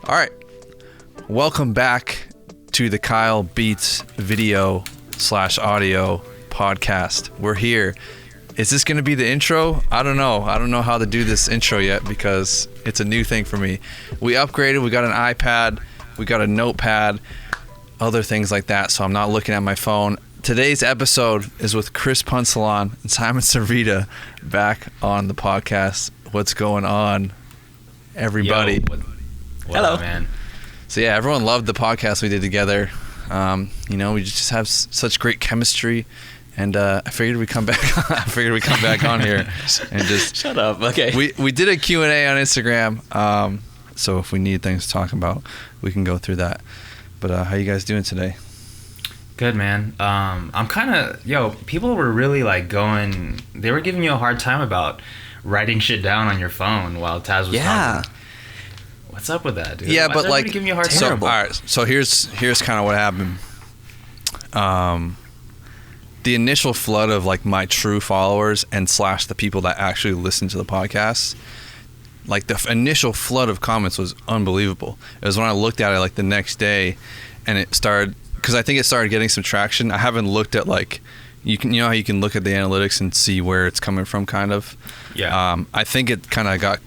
All right. Welcome back to the Kyle Beats video / audio podcast. We're here. Is this going to be the intro? I don't know. I don't know how to do this intro yet because it's a new thing for me. We upgraded. We got an iPad. We got a notepad. Other things like that. So I'm not looking at my phone. Today's episode is with Chris Punsalan and Simon Servida back on the podcast. What's going on, everybody? Yo, Hello, man. So yeah, everyone loved the podcast we did together. We just have such great chemistry, and I figured we'd come back. On here and just shut up. Okay. We did a Q&A on Instagram, so if we need things to talk about, we can go through that. But how you guys doing today? Good, man. I'm kind of people were really they were giving you a hard time about writing shit down on your phone while Taz was talking. What's up with that, dude? Yeah, Why but is everybody giving you a hard time? So, all right. So here's kind of what happened. The initial flood of my true followers and / the people that actually listen to the podcast, the initial flood of comments was unbelievable. It was when I looked at it the next day, and it started because I think it started getting some traction. I haven't looked at you know how you can look at the analytics and see where it's coming from, kind of. Yeah. I think it kind of got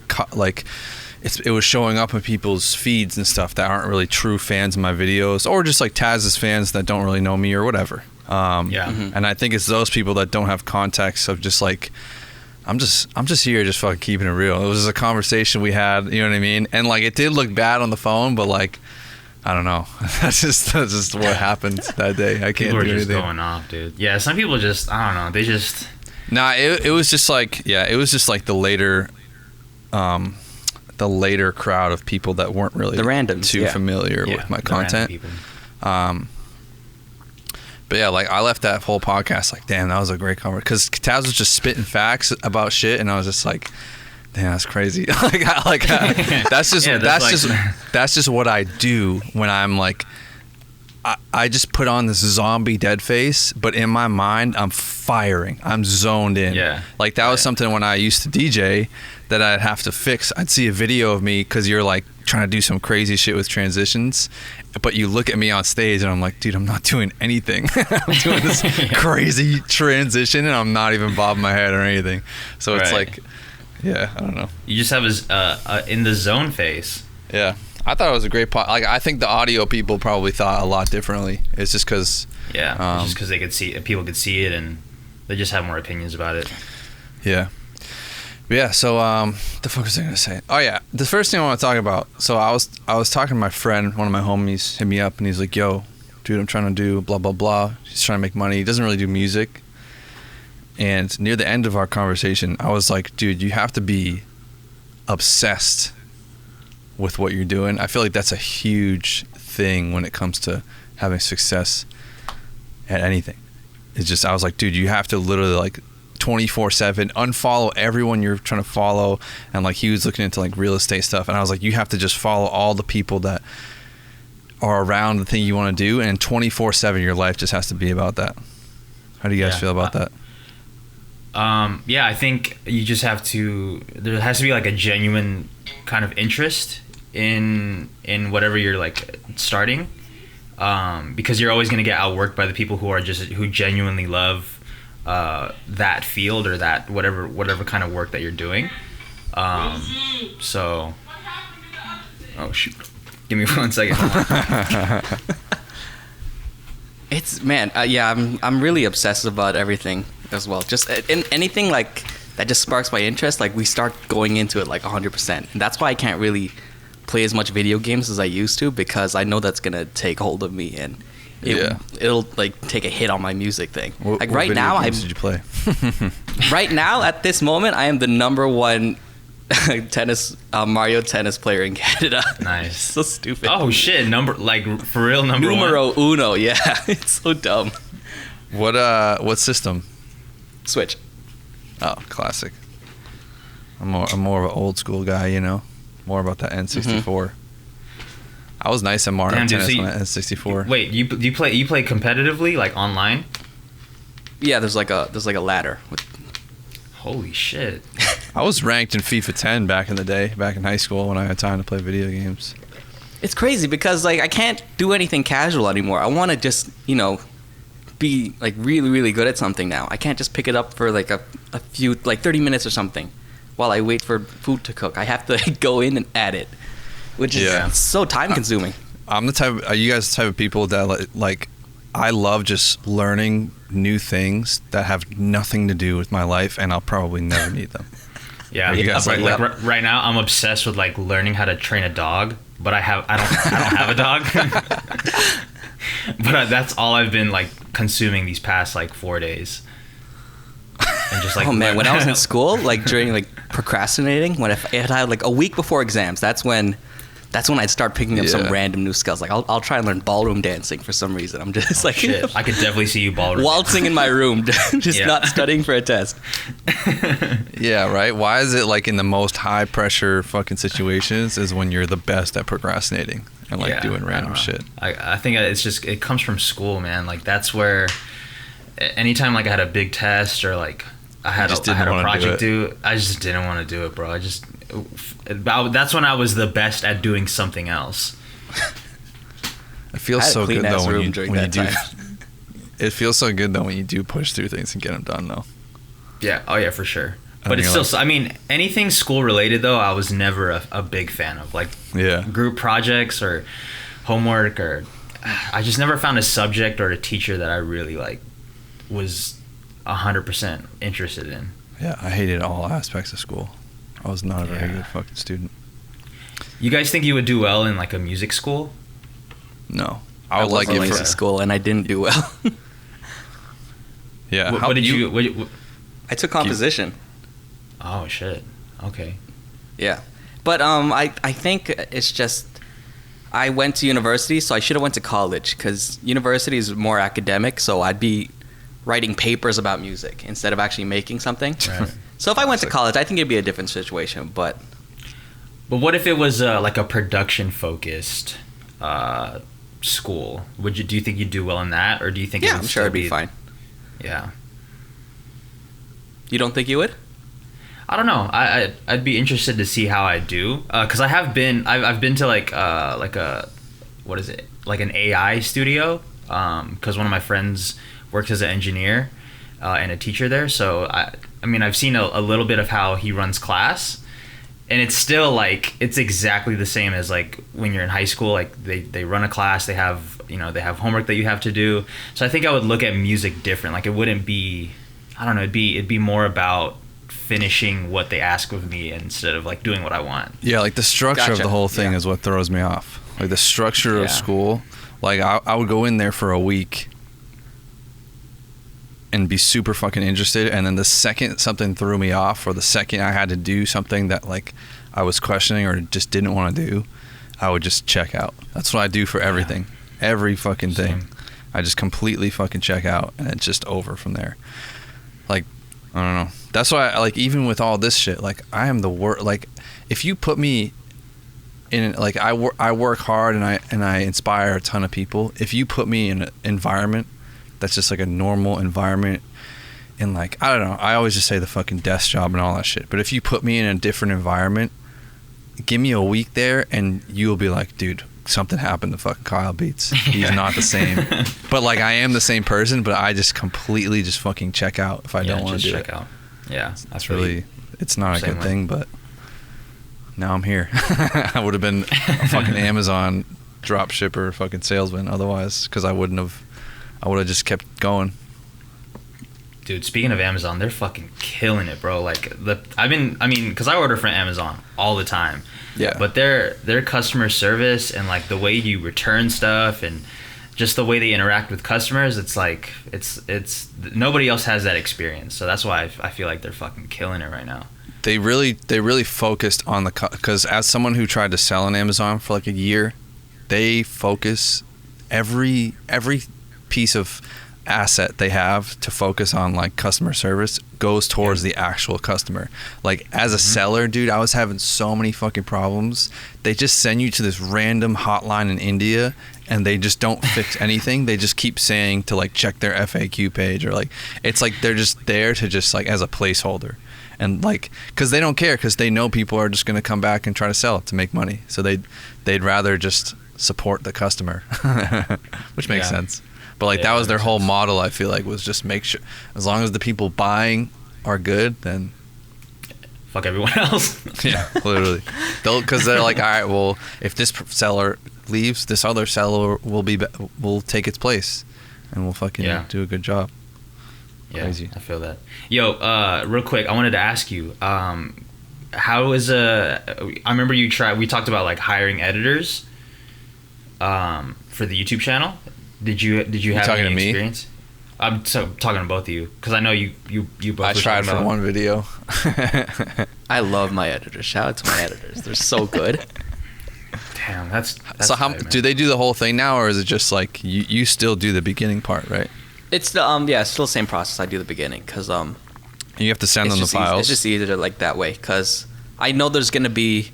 it was showing up in people's feeds and stuff that aren't really true fans of my videos, or just Taz's fans that don't really know me or whatever. And I think it's those people that don't have context of just I'm just here just fucking keeping it real. It was just a conversation we had, you know what I mean? And it did look bad on the phone, but I don't know. That's just what happened that day. I can't people do are just anything. going off, dude. Yeah, some people just, I don't know, they just... Nah, it was just it was just the later crowd of people that weren't really the randoms, too familiar with my content. But yeah, I left that whole podcast damn, that was a great conversation, because Taz was just spitting facts about shit, and I was just damn, that's crazy. That's just what I do when I'm I just put on this zombie dead face, but in my mind I'm firing. I'm zoned in. Yeah. That was something when I used to DJ that I'd have to fix. I'd see a video of me because you're trying to do some crazy shit with transitions, but you look at me on stage and I'm dude, I'm not doing anything. I'm doing this crazy transition and I'm not even bobbing my head or anything. So it's yeah, I don't know. You just have a in the zone face. Yeah. I thought it was a great I think the audio people probably thought a lot differently. It's just because... Yeah, just because they could see people could see it, and they just have more opinions about it. Yeah. But yeah, so the fuck was I going to say? Oh, yeah. The first thing I want to talk about, so I was talking to my friend, one of my homies hit me up, and he's like, yo, dude, I'm trying to do blah, blah, blah. He's trying to make money. He doesn't really do music. And near the end of our conversation, I was like, dude, you have to be obsessed with what you're doing. I feel that's a huge thing when it comes to having success at anything. It's just, I was like, dude, you have to literally 24/7 unfollow everyone you're trying to follow. And he was looking into real estate stuff, and I was like, you have to just follow all the people that are around the thing you want to do, and 24/7 your life just has to be about that. How do you guys feel about that? Yeah, I think you just have to, there has to be a genuine kind of interest in whatever you're starting, because you're always going to get outworked by the people who genuinely love that field or that whatever kind of work that you're doing. So oh shoot, give me 1 second. It's I'm really obsessive about everything as well. Just in anything that just sparks my interest. We start going into it 100%, and that's why I can't really play as much video games as I used to, because I know that's gonna take hold of me, and it'll take a hit on my music thing. What right video now, games did you play? Right now, at this moment, I am the number one Mario tennis player in Canada. Nice. So stupid. Oh shit, for real number Numero one? uno, yeah. It's so dumb. What system? Switch. Oh, classic. I'm more of an old school guy, more about that N64. Mm-hmm. I was nice at Mario Tennis on N64. Wait, you play competitively, online? Yeah, there's a ladder. Holy shit. I was ranked in FIFA 10 back in the day, back in high school when I had time to play video games. It's crazy because like I can't do anything casual anymore. I want to just, be like really, really good at something now. I can't just pick it up for like a few, like 30 minutes or something while I wait for food to cook. I have to go in and add it, which is so time consuming. I'm the type, are you guys the type of people that like, I love just learning new things that have nothing to do with my life, and I'll probably never need them. Yeah, right now I'm obsessed with like learning how to train a dog, but I don't have a dog. But that's all I've been like consuming these past like 4 days. And just like, oh man, when I was in school, like during like procrastinating, when if I had like a week before exams, that's when I'd start picking up some random new skills. Like I'll try and learn ballroom dancing for some reason. I'm just like, shit. I could definitely see you ballroom waltzing in my room, just not studying for a test. Yeah, right. Why is it like in the most high pressure fucking situations is when you're the best at procrastinating and like doing random shit? I think it comes from school, man. Like that's where anytime like I had a big test or like I had a project due, I just didn't want to do it, bro. That's when I was the best at doing something else. It feels so good though when you do. It feels so good though when you do push through things and get them done though. Yeah. Oh yeah, for sure. But it's still, I mean, anything school related though, I was never a big fan of. Like group projects or homework, or I just never found a subject or a teacher that I really like was 100% interested in. Yeah, I hated all aspects of school. I was not a very good fucking student. You guys think you would do well in like a music school? No. I would like it for school and I didn't do well. Yeah. What did you I took composition. Oh shit. Okay. Yeah. But I think it's just I went to university, so I should have went to college cuz university is more academic, so I'd be writing papers about music instead of actually making something. Right. So if I went to college, I think it'd be a different situation. But what if it was like a production focused school? Do you think you'd do well in that, or do you think? Yeah, I'm sure it'd be fine. Yeah. You don't think you would? I don't know. I'd be interested to see how I do, because I've been to like a what is it, like an AI studio, because one of my friends works as an engineer and a teacher there. So I mean, I've seen a little bit of how he runs class, and it's still like it's exactly the same as like when you're in high school. Like they run a class, they have homework that you have to do. So I think I would look at music different. Like it wouldn't be, I don't know, it'd be more about finishing what they ask of me instead of like doing what I want. Yeah, like the structure of the whole thing is what throws me off. Like the structure of school. Like I would go in there for a week and be super fucking interested, and then the second something threw me off, or the second I had to do something that like I was questioning or just didn't want to do, I would just check out. That's what I do for everything. Every fucking thing. Same. I just completely fucking check out, and it's just over from there. Like, I don't know. That's why like even with all this shit, like I am the worst. Like if you put me in, like I work hard and I inspire a ton of people. If you put me in an environment that's just like a normal environment, and like I don't know, I always just say the fucking desk job and all that shit, but if you put me in a different environment, give me a week there and you'll be like, dude, something happened to fucking Kyle Beats. He's not the same. But like I am the same person, but I just completely just fucking check out if I don't want to do check it. Out. Yeah, that's really, it's not a good thing, but now I'm here. I would have been a fucking Amazon drop shipper fucking salesman otherwise, because I would have just kept going. Dude, speaking of Amazon, they're fucking killing it, bro. Like because I order from Amazon all the time. Yeah. But their customer service and like the way you return stuff and just the way they interact with customers, it's like it's nobody else has that experience. So that's why I feel like they're fucking killing it right now. They really focused on because as someone who tried to sell on Amazon for like a year, they focus every piece of asset they have to focus on like customer service goes towards the actual customer. Like as a seller, dude, I was having so many fucking problems. They just send you to this random hotline in India and they just don't fix anything. They just keep saying to like check their FAQ page, or like it's like they're just there to just like as a placeholder. and like, because they don't care, because they know people are just going to come back and try to sell it to make money, so they'd rather just support the customer, which makes sense. But like that was their whole model. I feel like was just make sure as long as the people buying are good, then fuck everyone else. Yeah, literally. Because they're like, all right, well, if this seller leaves, this other seller will take its place, and we'll fucking do a good job. Yeah, crazy. I feel that. Yo, real quick, I wanted to ask you, how is I remember we talked about like hiring editors, for the YouTube channel. Did you have talking any to me? experience? I'm talking to both of you because I know you both. I tried for one video. I love my editors. Shout out to my editors. They're so good. Damn, that's so how tight, man. do they do the whole thing now, or is it just like you still do the beginning part, right? It's the it's still the same process. I do the beginning because You have to send them the files. It's just easier like that way because I know there's gonna be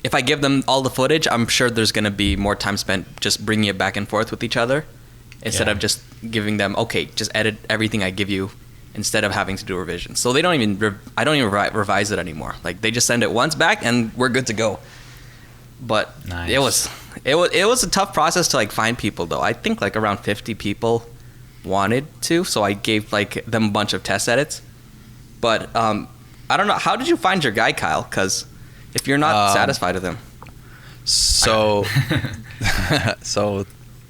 if I give them all the footage, I'm sure there's gonna be more time spent just bringing it back and forth with each other instead of just giving them just edit everything I give you instead of having to do revisions. So they don't even I don't even revise it anymore. Like they just send it once back and we're good to go. But nice. it was a tough process to like find people though. I think like around 50 people wanted to, so I gave like them a bunch of test edits. But I don't know, how did you find your guy, Kyle? Because if you're not satisfied with him. So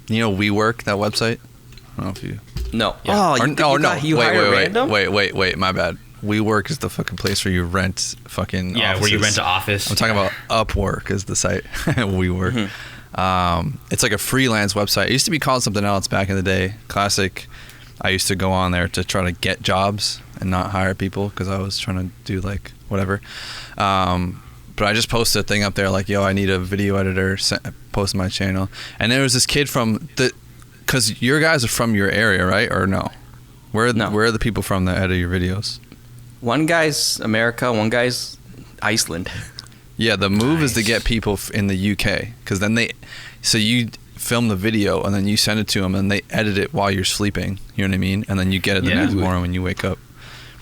you know WeWork, that website? I don't know if you. No. Yeah. You hired random? Wait, my bad. WeWork is the fucking place where you rent fucking offices. where you rent an office. I'm talking about Upwork is the site. WeWork. Mm-hmm. It's like a freelance website. It used to be called something else back in the day. Classic. I used to go on there to try to get jobs and not hire people because I was trying to do like whatever. But I just posted a thing up there like, yo, I need a video editor. Post my channel. And there was this kid from because your guys are from your area, right? Or no? Where are the people from that edit your videos? One guy's America, one guy's Iceland. Yeah, the move is to get people in the UK because then so you film the video and then you send it to them and they edit it while you're sleeping. You know what I mean? And then you get it the next morning when you wake up.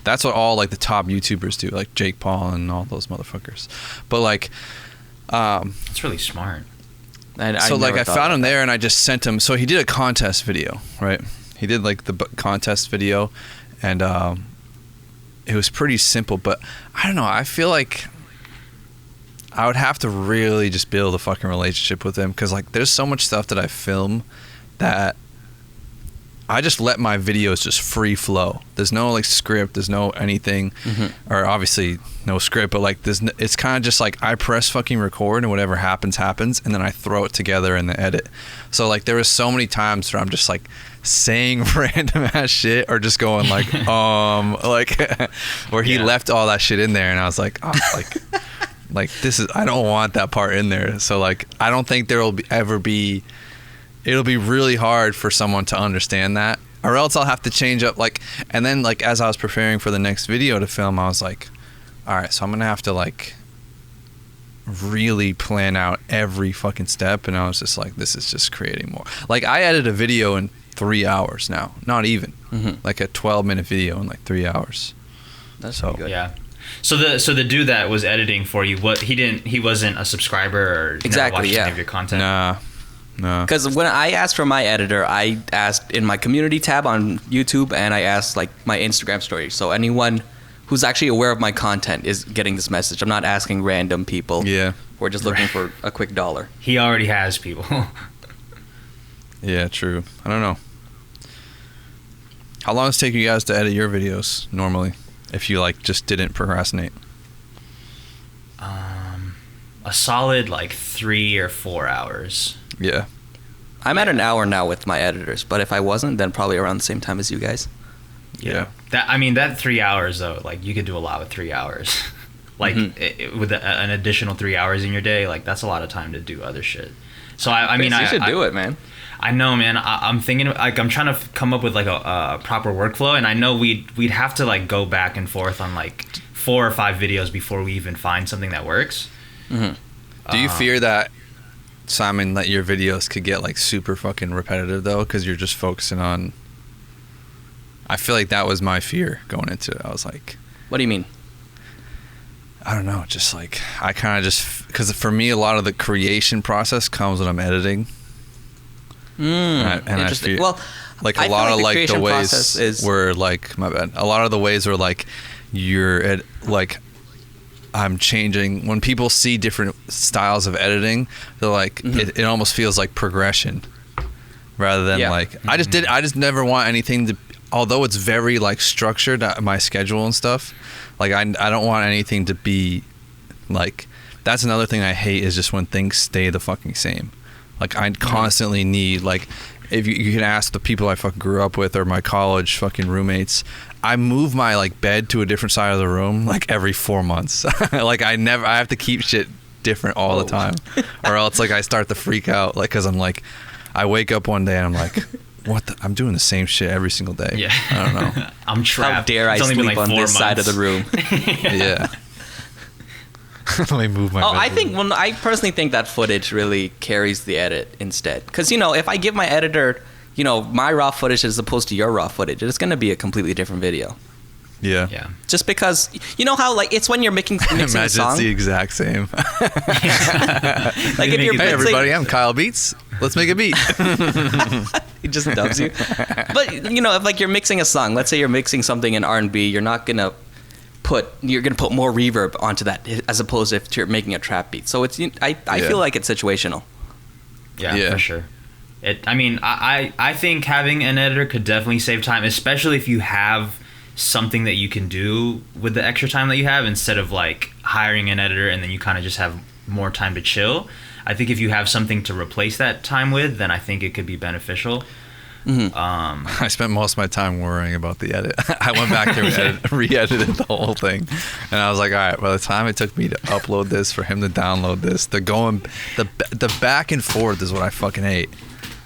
That's what all like the top YouTubers do, like Jake Paul and all those motherfuckers. But like, That's really smart. I found him there and I just sent him. So he did a contest video, right? He did like the contest video, and it was pretty simple. But I don't know. I feel like I would have to really just build a fucking relationship with him because like there's so much stuff that I film that I just let my videos just free flow. There's no like script, there's no anything, or obviously no script, but like it's kind of just like I press fucking record and whatever happens, and then I throw it together in the edit. So like there was so many times where I'm just like saying random ass shit or just going like, like where he left all that shit in there and I was like, oh, like this is, I don't want that part in there. So like, I don't think there will ever be, it'll be really hard for someone to understand that, or else I'll have to change up like, and then like as I was preparing for the next video to film, I was like, all right, so I'm gonna have to like really plan out every fucking step. And I was just like, this is just creating more. Like I edited a video in 3 hours now, not even like a 12-minute video in like 3 hours. That's so good. Yeah. So the dude that was editing for you, he wasn't a subscriber or exactly watched any of your content? Nah. No. Because when I asked for my editor, I asked in my community tab on YouTube, and I asked like my Instagram story. So anyone who's actually aware of my content is getting this message. I'm not asking random people. Yeah. Who are just looking for a quick dollar. He already has people. Yeah, true. I don't know. How long does it take you guys to edit your videos normally? If you like just didn't procrastinate. A solid like 3 or 4 hours. Yeah. I'm at an hour now with my editors, but if I wasn't, then probably around the same time as you guys. Yeah. That 3 hours though, like you could do a lot with 3 hours. Like with an additional 3 hours in your day, like that's a lot of time to do other shit. So I mean, you should do it, man. I know, man. I'm thinking like I'm trying to come up with like a proper workflow, and I know we'd have to like go back and forth on like 4 or 5 videos before we even find something that works. Do you fear that, Simon, that your videos could get like super fucking repetitive though, because you're just focusing on? I feel like that was my fear going into it. I was like, What do you mean? I don't know. Just like I kind of just because for me, a lot of the creation process comes when I'm editing. And I feel, well, like a lot of like the ways where like my bad. A lot of the ways where like you're at like I'm changing when people see different styles of editing. They're like it almost feels like progression rather than like I just never want anything to. Although it's very like structured, my schedule and stuff, like I don't want anything to be like, that's another thing I hate is just when things stay the fucking same. Like I constantly need, like, if you can ask the people I fucking grew up with or my college fucking roommates, I move my like bed to a different side of the room like every 4 months. Like I have to keep shit different all the time, or else like I start to freak out, like, cause I'm like, I wake up one day and I'm like, I'm doing the same shit every single day. Yeah. I don't know. I'm trapped. How dare I sleep like on this side of the room? Yeah. Let me move my bedroom. I personally think that footage really carries the edit instead. Because, if I give my editor, my raw footage as opposed to your raw footage, it's going to be a completely different video. Yeah. Yeah. Just because, how, like, it's when you're mixing a song. Imagine it's the exact same. Like, if you're hey, everybody, I'm Kyle Beats. Let's make a beat. He just dubs you. But, if, like, you're mixing a song, let's say you're mixing something in R&B, you're going to put more reverb onto that as opposed to if you're making a trap beat. So it's I feel like it's situational. Yeah, for sure. I think having an editor could definitely save time, especially if you have something that you can do with the extra time that you have instead of like hiring an editor and then you kind of just have more time to chill. I think if you have something to replace that time with, then I think it could be beneficial. I spent most of my time worrying about the edit. I went back and re-edited the whole thing, and I was like, all right, by the time it took me to upload this, for him to download this, the back and forth is what I fucking hate.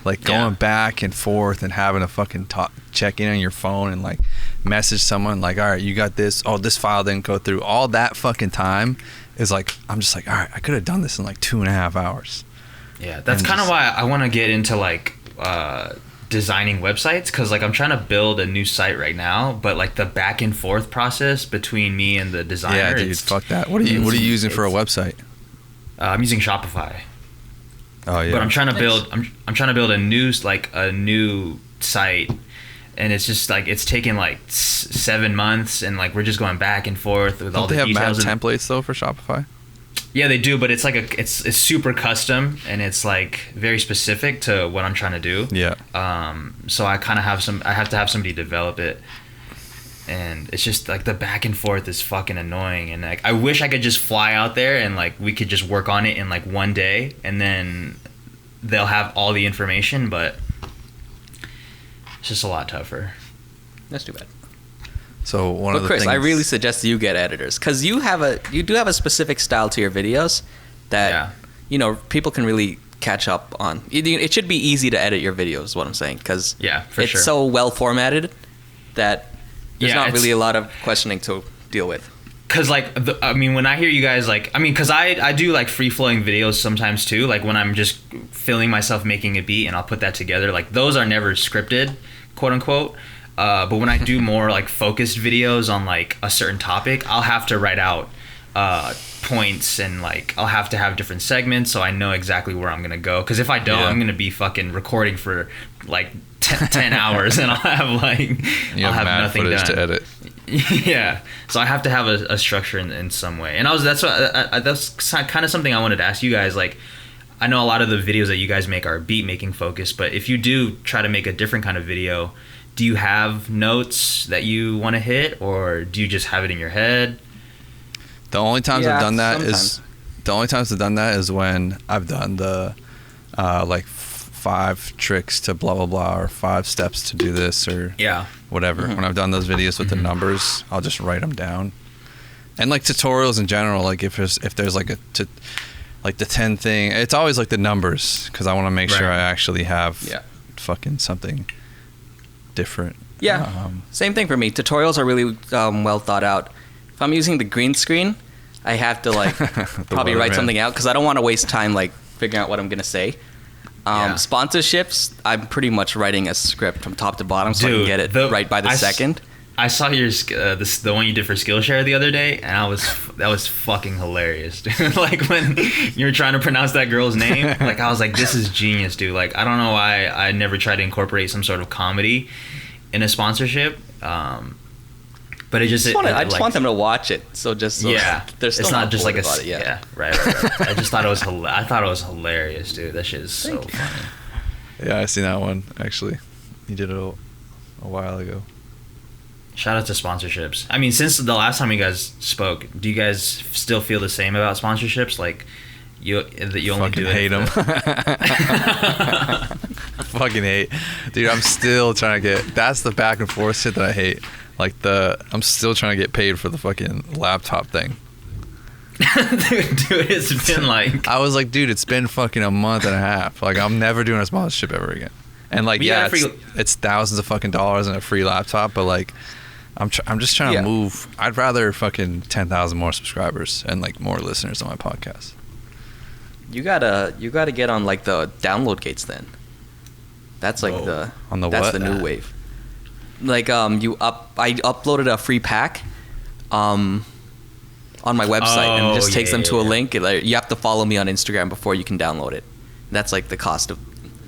Like going back and forth and having to fucking check in on your phone and like message someone like, all right, you got this, oh, this file didn't go through, all that fucking time is like, I'm just like, all right, I could have done this in like 2.5 hours. Yeah, that's kind of why I want to get into like designing websites, because like I'm trying to build a new site right now, but like the back and forth process between me and the designer. Yeah, dude, fuck that. What are you using for a website? I'm using Shopify. Oh yeah. But I'm trying to build I'm trying to build a new site, and it's just like it's taken like 7 months, and like we're just going back and forth with all the details. Don't they have templates though for Shopify? Yeah, they do, but it's like it's super custom, and it's like very specific to what I'm trying to do. Yeah. So I kind of have to have somebody develop it, and it's just like the back and forth is fucking annoying, and like I wish I could just fly out there and like we could just work on it in like one day, and then they'll have all the information, but it's just a lot tougher. That's too bad. So Chris, I really suggest you get editors, because you do have a specific style to your videos that people can really catch up on. It should be easy to edit your videos, is what I'm saying, because it's so well formatted that there's not really a lot of questioning to deal with. Because like when I hear you guys because I do like free flowing videos sometimes too, like when I'm just feeling myself making a beat and I'll put that together, like those are never scripted, quote unquote. But when I do more like focused videos on like a certain topic, I'll have to write out points, and like I'll have to have different segments so I know exactly where I'm gonna go. Because if I don't, I'm gonna be fucking recording for like 10 hours, and I'll have I'll have nothing done to edit. Yeah, so I have to have a structure in some way. And that's kind of something I wanted to ask you guys. Like, I know a lot of the videos that you guys make are beat making focused, but if you do try to make a different kind of video, do you have notes that you want to hit, or do you just have it in your head? The only times I've done that is when I've done the like 5 tricks to blah blah blah, or 5 steps to do this, or whatever. When I've done those videos with the numbers, I'll just write them down. And like tutorials in general, like if there's like like the 10 thing, it's always like the numbers, because I want to make sure I actually have fucking something different. Same thing for me. Tutorials are really well thought out. If I'm using the green screen, I have to like probably write something out, because I don't want to waste time like figuring out what I'm gonna say. Sponsorships, I'm pretty much writing a script from top to bottom, so I can get it right by the second. I saw your the one you did for Skillshare the other day, and that was fucking hilarious, dude. Like when you were trying to pronounce that girl's name, like I was like, this is genius, dude. Like I don't know why I never tried to incorporate some sort of comedy in a sponsorship. But it just I just want them to watch it. So just so yeah, there's it's not just like about it, yeah, right. I just thought I thought it was hilarious, dude. That shit is so funny. Yeah, I seen that one actually. You did it a while ago. Shout out to sponsorships. I mean, since the last time you guys spoke, do you guys still feel the same about sponsorships? Like you only fucking do it hate them. Fucking hate, dude. I'm still trying to get. That's the back and forth shit that I hate. Like I'm still trying to get paid for the fucking laptop thing. dude, it's been like. I was like, dude, it's been fucking a month and a half. Like, I'm never doing a sponsorship ever again. And like, yeah, it's thousands of fucking dollars and a free laptop, but like, I'm just trying to move. I'd rather fucking 10,000 more subscribers and like more listeners on my podcast. You gotta get on like the download gates then. That's like that's what? the new wave. Like I uploaded a free pack on my website, and it just takes them to a link. Like, you have to follow me on Instagram before you can download it. That's like the cost of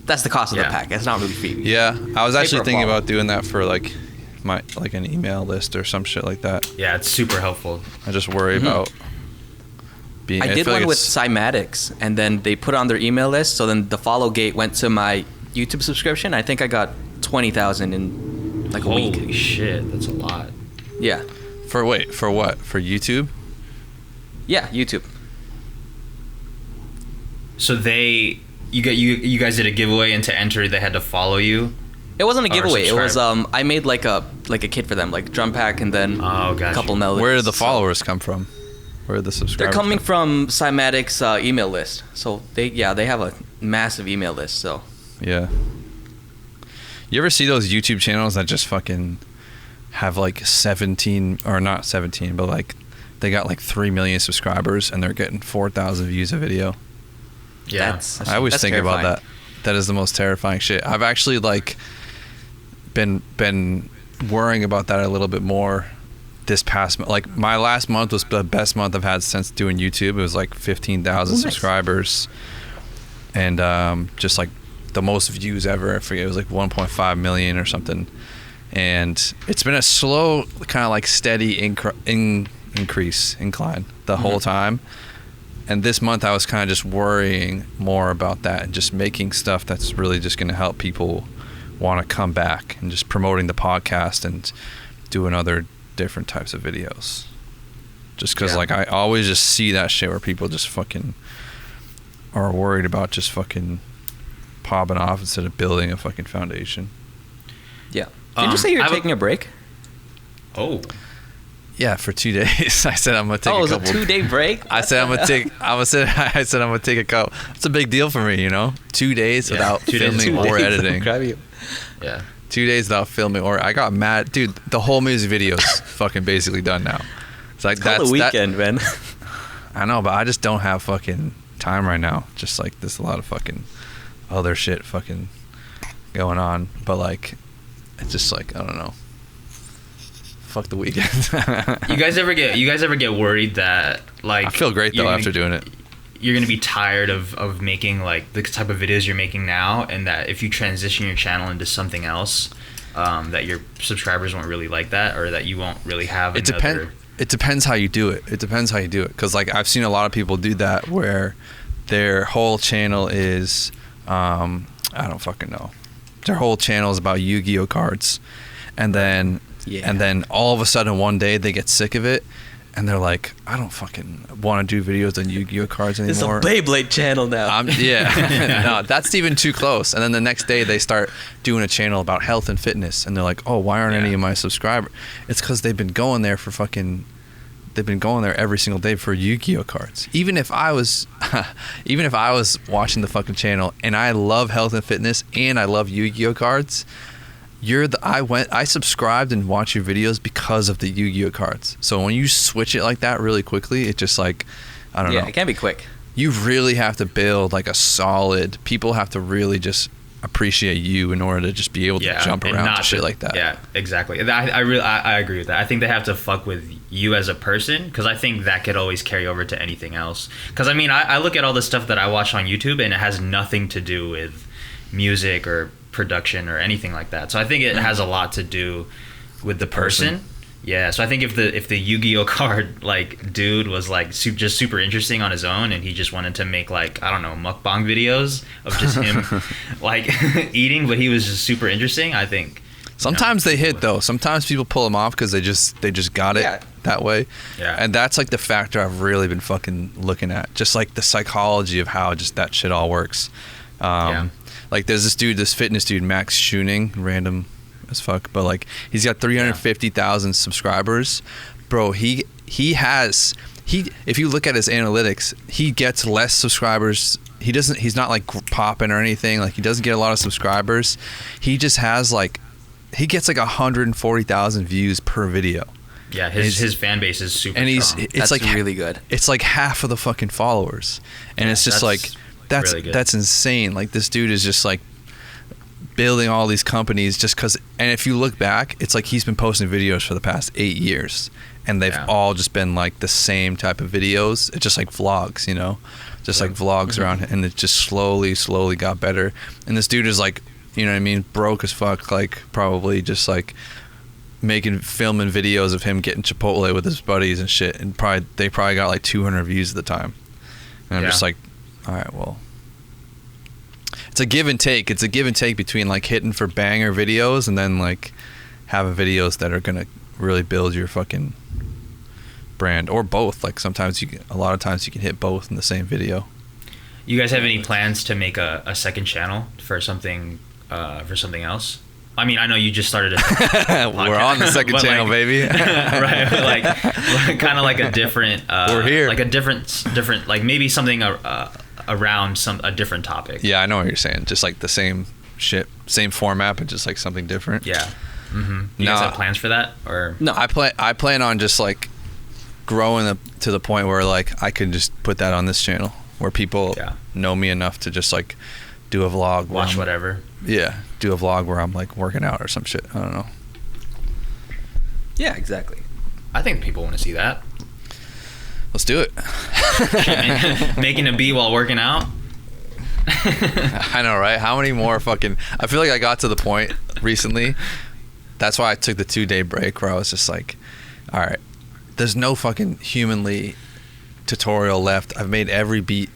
the pack. It's not really free. Yeah, I was actually thinking about doing that for like an email list or some shit like that. Yeah, it's super helpful. I just worry about being. I did one with Cymatics, and then they put on their email list. So then the follow gate went to my YouTube subscription. I think I got 20,000 in like a week. Holy shit, that's a lot. Yeah. For what? For YouTube? Yeah, YouTube. So you guys did a giveaway, and to enter they had to follow you. It wasn't a giveaway. It was I made like a kit for them, like drum pack, and then a couple melodies. Where did the followers come from? Where are the subscribers? They're coming from Cymatics' email list. So they have a massive email list. So yeah. You ever see those YouTube channels that just fucking have like 17 or not 17, but like they got like 3 million subscribers and they're getting 4,000 views a video? Yeah, I always think terrifying. about that. That is the most terrifying shit. I've actually like been worrying about that a little bit more this past month. Like my last month was the best month I've had since doing YouTube. It was like 15,000 subscribers and just like the most views ever. I forget, it was like 1.5 million or something. And it's been a slow kind of like steady incline the whole time. And this month I was kind of just worrying more about that and just making stuff that's really just going to help people want to come back, and just promoting the podcast and doing other different types of videos. Just because like I always just see that shit where people just fucking are worried about just fucking popping off instead of building a fucking foundation. Yeah. Did you say you're taking a break? Oh. Yeah, for 2 days. I said I'm gonna take a couple. Oh, it was a 2-day break? I said I'm gonna take a couple. It's a big deal for me, you know. 2 days without filming or editing. Yeah. 2 days without filming or I got mad, dude. The whole music video's fucking basically done now. It's like that's the weekend, man. I know, but I just don't have fucking time right now. Just like there's a lot of fucking other shit fucking going on, but like it's just like I don't know. Fuck the weekend. You guys ever get worried that like I feel great though after doing it. You're gonna be tired of making like the type of videos you're making now, and that if you transition your channel into something else, that your subscribers won't really like that, or that you won't really have It depends how you do it. Because like I've seen a lot of people do that where their whole channel is I don't fucking know. Their whole channel is about Yu-Gi-Oh cards, and then all of a sudden one day they get sick of it and they're like, I don't fucking want to do videos on Yu-Gi-Oh cards anymore. It's a Beyblade channel now. No, that's even too close. And then the next day they start doing a channel about health and fitness, and they're like, oh, why aren't any of my subscribers? It's because they've been going there every single day for Yu-Gi-Oh cards. Even if I was watching the fucking channel and I love health and fitness and I love Yu-Gi-Oh cards, I subscribed and watched your videos because of the Yu-Gi-Oh cards. So when you switch it like that really quickly, it just like, I don't know. Yeah, it can be quick. You really have to build like a solid, people have to really just appreciate you in order to just be able to jump around and shit like that. Yeah, exactly. I agree with that. I think they have to fuck with you as a person, because I think that could always carry over to anything else. Because I mean, I look at all the stuff that I watch on YouTube, and it has nothing to do with music or production or anything like that. So I think it has a lot to do with the person. Yeah, so I think if the Yu-Gi-Oh card like dude was like just super interesting on his own, and he just wanted to make like, I don't know, mukbang videos of just him like eating, but he was just super interesting, I think. Sometimes they hit though. Sometimes people pull them off because they just got it that way. Yeah. And that's like the factor I've really been fucking looking at. Just like the psychology of how just that shit all works. Like there's this fitness dude, Max Schuning, random as fuck, but like he's got 350,000 subscribers, bro. If you look at his analytics, he gets less subscribers. He's not like popping or anything, like he doesn't get a lot of subscribers. He just has like, he gets like 140,000 views per video. Yeah, his fan base is super strong. That's like really good. It's like half of the fucking followers, and it's just like that's really that's insane. Like this dude is just like building all these companies just because. And if you look back, it's like he's been posting videos for the past 8 years, and they've all just been like the same type of videos. It's just like vlogs, you know, just like vlogs around, and it just slowly got better. And this dude is like, you know what I mean, broke as fuck, like probably just like filming videos of him getting Chipotle with his buddies and shit, and they probably got like 200 views at the time. And I'm just like, all right, well, it's a give and take. It's a give and take between like hitting for banger videos and then like having videos that are gonna really build your fucking brand, or both. Like sometimes a lot of times you can hit both in the same video. You guys have any plans to make a second channel for something else? I mean, I know you just started a podcast, we're on the second channel, like, baby. Right, but like kind of like a different. We're here. Like a different, like maybe something around a different topic. Yeah, I know what you're saying. Just like the same shit, same format, but just like something different. Yeah. Mm-hmm. You guys have plans for that, or no? I plan on just like growing to the point where like I could just put that on this channel where people know me enough to just like do a vlog. Watch whatever. Yeah, do a vlog where I'm like working out or some shit. I don't know. Yeah, exactly. I think people want to see that. Let's do it. Making a beat while working out. I know, right? How many more fucking... I feel like I got to the point recently. That's why I took the 2-day break where I was just like, all right, there's no fucking humanly tutorial left. I've made every beat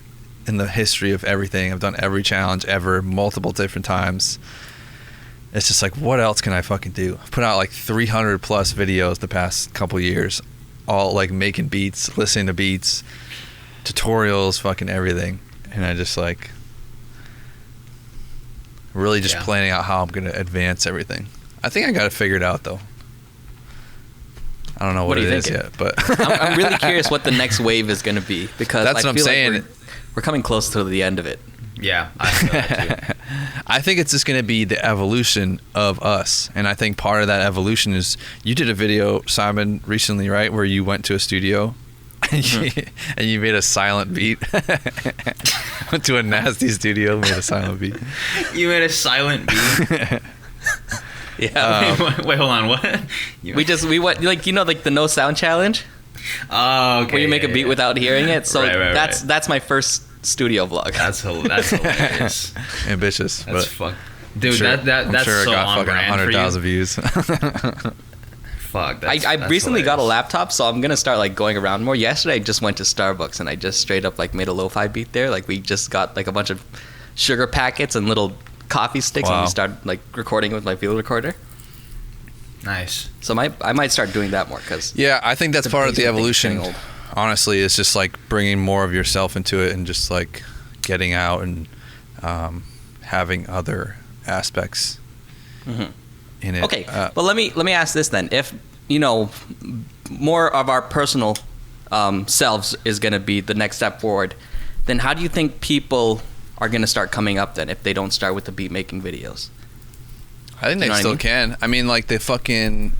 in the history of everything. I've done every challenge ever, multiple different times. It's just like, what else can I fucking do? I've put out like 300 plus videos the past couple years, all like making beats, listening to beats, tutorials, fucking everything. And I just like really just planning out how I'm going to advance everything. I think I got it figured out though. I don't know what it is yet, but I'm really curious what the next wave is going to be, because that's what I'm saying. Like we're coming close to the end of it. Yeah, I feel that too. I think it's just going to be the evolution of us, and I think part of that evolution is you did a video, Simon, recently, right, where you went to a studio and you made a silent beat. Went to a nasty studio, made a silent beat. You made a silent beat. Yeah. Wait, hold on. What? We went like, you know, like the no sound challenge. Oh, okay. Where you make a beat without hearing it. So right. that's my first studio vlog. That's hilarious. Ambitious. That's fuck. Dude, sure, that's sure so it got on fucking brand 100,000 views. Fuck. I recently got a laptop, so I'm gonna start like going around more. Yesterday I just went to Starbucks and I just straight up like made a lo-fi beat there. Like we just got like a bunch of sugar packets and little coffee sticks, and we started like recording with my field recorder. Nice. So I might start doing that more, because I think that's part of the evolution. Honestly, it's just like bringing more of yourself into it and just like getting out and having other aspects in it. Okay, but let me ask this then: if you know more of our personal selves is going to be the next step forward, then how do you think people are going to start coming up then if they don't start with the beat making videos? I think they still can. I mean, like, they fucking,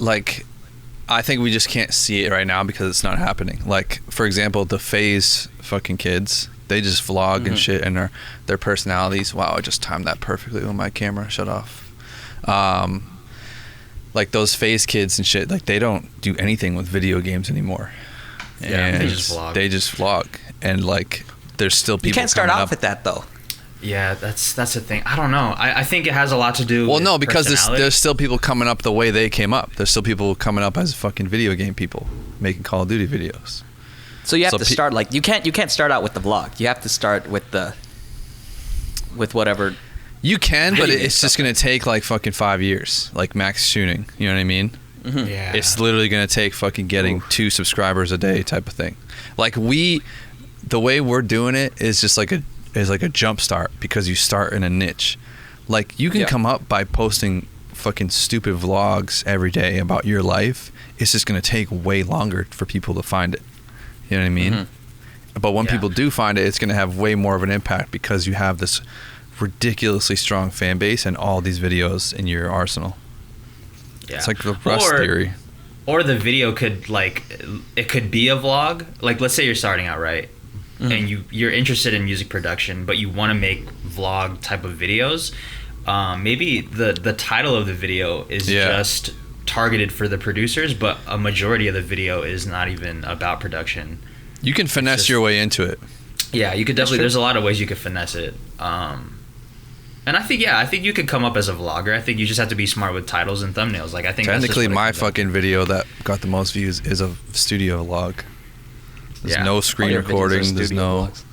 like, I think we just can't see it right now because it's not happening. Like, for example, the FaZe fucking kids They just vlog and shit, and their personalities. Wow, I just timed that perfectly when my camera shut off. Like those phase kids and shit, like they don't do anything with video games anymore. Yeah, and they just vlog. And like there's still people. You can't start coming off up. with that though. Yeah, that's the thing. I don't know. I think it has a lot to do. Well, with no, because personality. there's still people coming up the way they came up. There's still people coming up as fucking video game people making Call of Duty videos. So you have to start like you can't start out with the vlog. You have to start with whatever. You can, but Video it's just gonna take like fucking 5 years, like max tuning. You know what I mean? Yeah. It's literally gonna take fucking getting 2 subscribers a day type of thing. Like the way we're doing it is just like a jump start because you start in a niche. Like you can come up by posting fucking stupid vlogs every day about your life. It's just gonna take way longer for people to find it. You know what I mean? But when people do find it, it's gonna have way more of an impact because you have this ridiculously strong fan base and all these videos in your arsenal. Yeah. It's like the Rust theory. Or the video could it could be a vlog. Like let's say you're starting out, right? And you're interested in music production, but you want to make vlog type of videos. Maybe the title of the video is just targeted for the producers, but a majority of the video is not even about production. You can finesse your way into it. Yeah, you could definitely. There's a lot of ways you could finesse it. And I think you could come up as a vlogger. I think you just have to be smart with titles and thumbnails. Like I think technically my fucking video that got the most views is a studio vlog. There's no screen recording. There's no. Vlogs.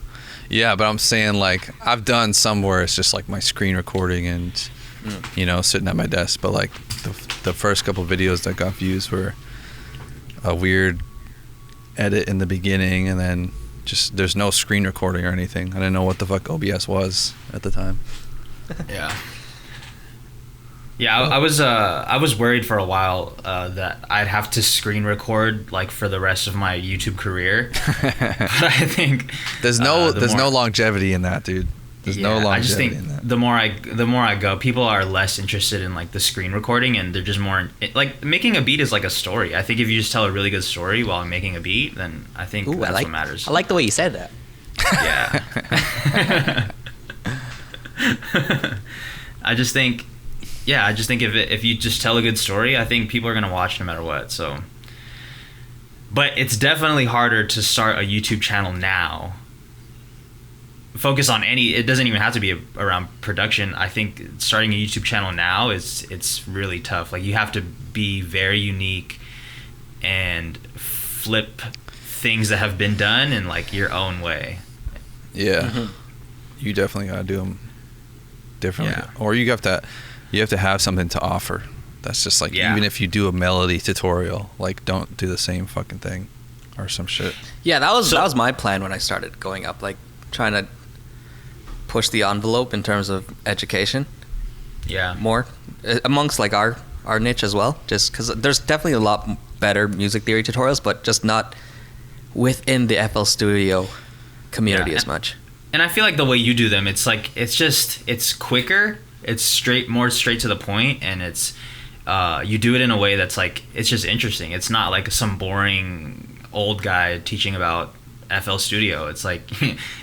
Yeah, but I'm saying like I've done some where it's just like my screen recording and sitting at my desk. But like the first couple videos that got views were a weird edit in the beginning, and then just there's no screen recording or anything. I didn't know what the fuck OBS was at the time. I was worried for a while that I'd have to screen record like for the rest of my YouTube career. But I think there's no longevity in that, dude. There's no longevity. I just think in that. the more I go, people are less interested in like the screen recording, and they're just more like making a beat is like a story. I think if you just tell a really good story while making a beat, then I think that's what matters. I like the way you said that. Yeah. I just think if you just tell a good story, I think people are gonna watch no matter what. So, but it's definitely harder to start a YouTube channel now. Focus on it doesn't even have to be around production. I think starting a YouTube channel now it's really tough. Like you have to be very unique and flip things that have been done in like your own way. Yeah. You definitely gotta do them differently, or you have to have something to offer. That's just like even if you do a melody tutorial, like don't do the same fucking thing or some shit. Yeah, that was my plan when I started going up, like trying to push the envelope in terms of education. Yeah, more amongst like our niche as well. Just because there's definitely a lot better music theory tutorials, but just not within the FL Studio community as much. And I feel like the way you do them, it's like it's quicker, it's more straight to the point, and it's you do it in a way that's like it's just interesting. It's not like some boring old guy teaching about FL Studio. It's like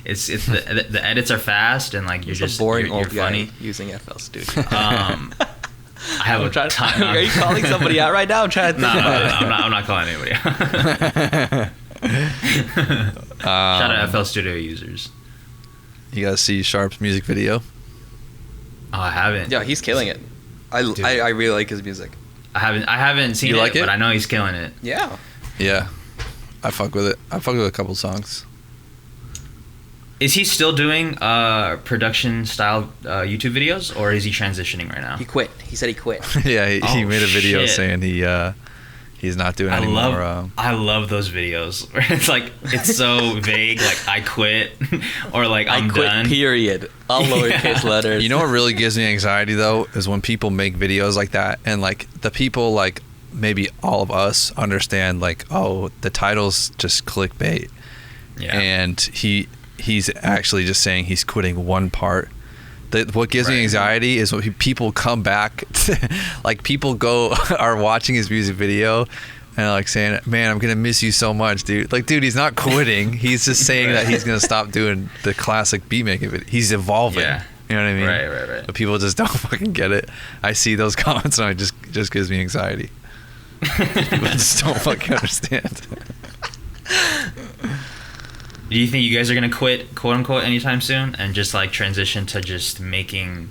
it's the edits are fast, and like you're just boring you're old funny guy using FL Studio. I have a ton. Are you calling somebody out right now? I'm trying to think I'm not calling anybody out. Shout out FL Studio users. You guys see Sharp's music video? Oh, I haven't. Yeah, he's killing it. I really like his music. I haven't seen it, but I know he's killing it. Yeah. Yeah. I fuck with it. I fuck with a couple songs. Is he still doing production style YouTube videos, or is he transitioning right now? He quit. He said he quit. Yeah, he made a video saying he's not doing anymore. I love those videos where it's like it's so vague, like I quit or like I'm quit, done. Period. All lowercase letters. You know what really gives me anxiety though is when people make videos like that, and like the people like maybe all of us understand like, oh, the title's just clickbait. Yeah. And he's actually just saying he's quitting one part. What gives me anxiety is when people come back like people are watching his music video and like saying, "Man, I'm gonna miss you so much, dude." Like, dude, he's not quitting. He's just saying that he's gonna stop doing the classic beat making video. He's evolving. Yeah. You know what I mean? Right. But people just don't fucking get it. I see those comments and it just gives me anxiety. People just don't fucking understand. Do you think you guys are gonna quit, quote unquote, anytime soon, and just like transition to just making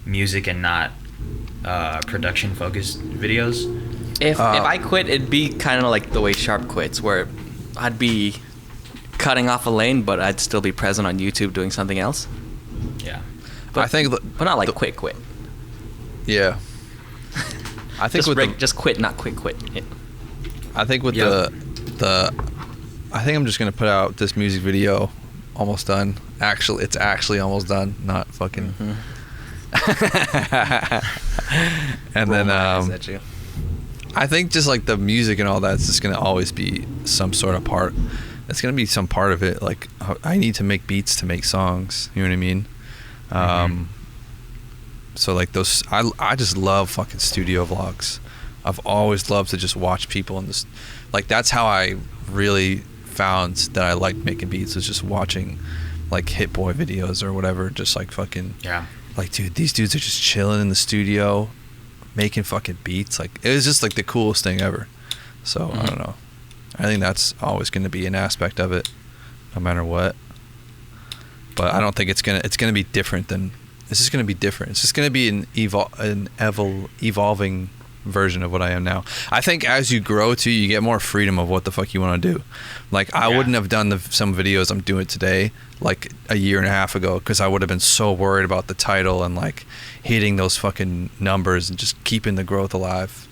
music and not production focused videos? If I quit, it'd be kind of like the way Sharp quits, where I'd be cutting off a lane, but I'd still be present on YouTube doing something else. Yeah. But I think, but not like quit. Yeah. I think just quit, not quit. Yeah. I think with I think I'm just gonna put out this music video, almost done. Actually, it's actually almost done. Not fucking. And then I think just like the music and all that's just gonna always be some sort of part. It's gonna be some part of it. Like I need to make beats to make songs. You know what I mean? So like those, I just love fucking studio vlogs. I've always loved to just watch people in this. Like that's how I really found that I liked making beats, was just watching like Hit Boy videos or whatever. Just like fucking like, dude, these dudes are just chilling in the studio making fucking beats. Like it was just like the coolest thing ever. So I don't know. I think that's always going to be an aspect of it, no matter what. But I don't think it's gonna be different than. It's just gonna be different. It's just gonna be an evolving version of what I am now. I think as you grow too, you get more freedom of what the fuck you want to do. Like I wouldn't have done some videos I'm doing today like a year and a half ago, because I would have been so worried about the title and like hitting those fucking numbers and just keeping the growth alive.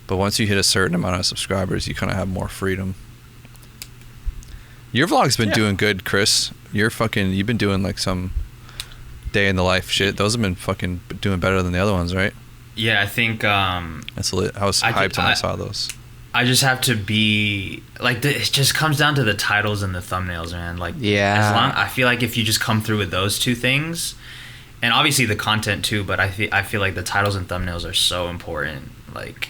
But once you hit a certain amount of subscribers, you kind of have more freedom. Your vlog's been doing good, Chris. You've been doing like some day in the life shit. Those have been fucking doing better than the other ones, right? Yeah, I think that's lit. I was hyped when I saw those. I just have to be like, it just comes down to the titles and the thumbnails, man. Like, I feel like if you just come through with those two things, and obviously the content too, but I feel like the titles and thumbnails are so important. Like,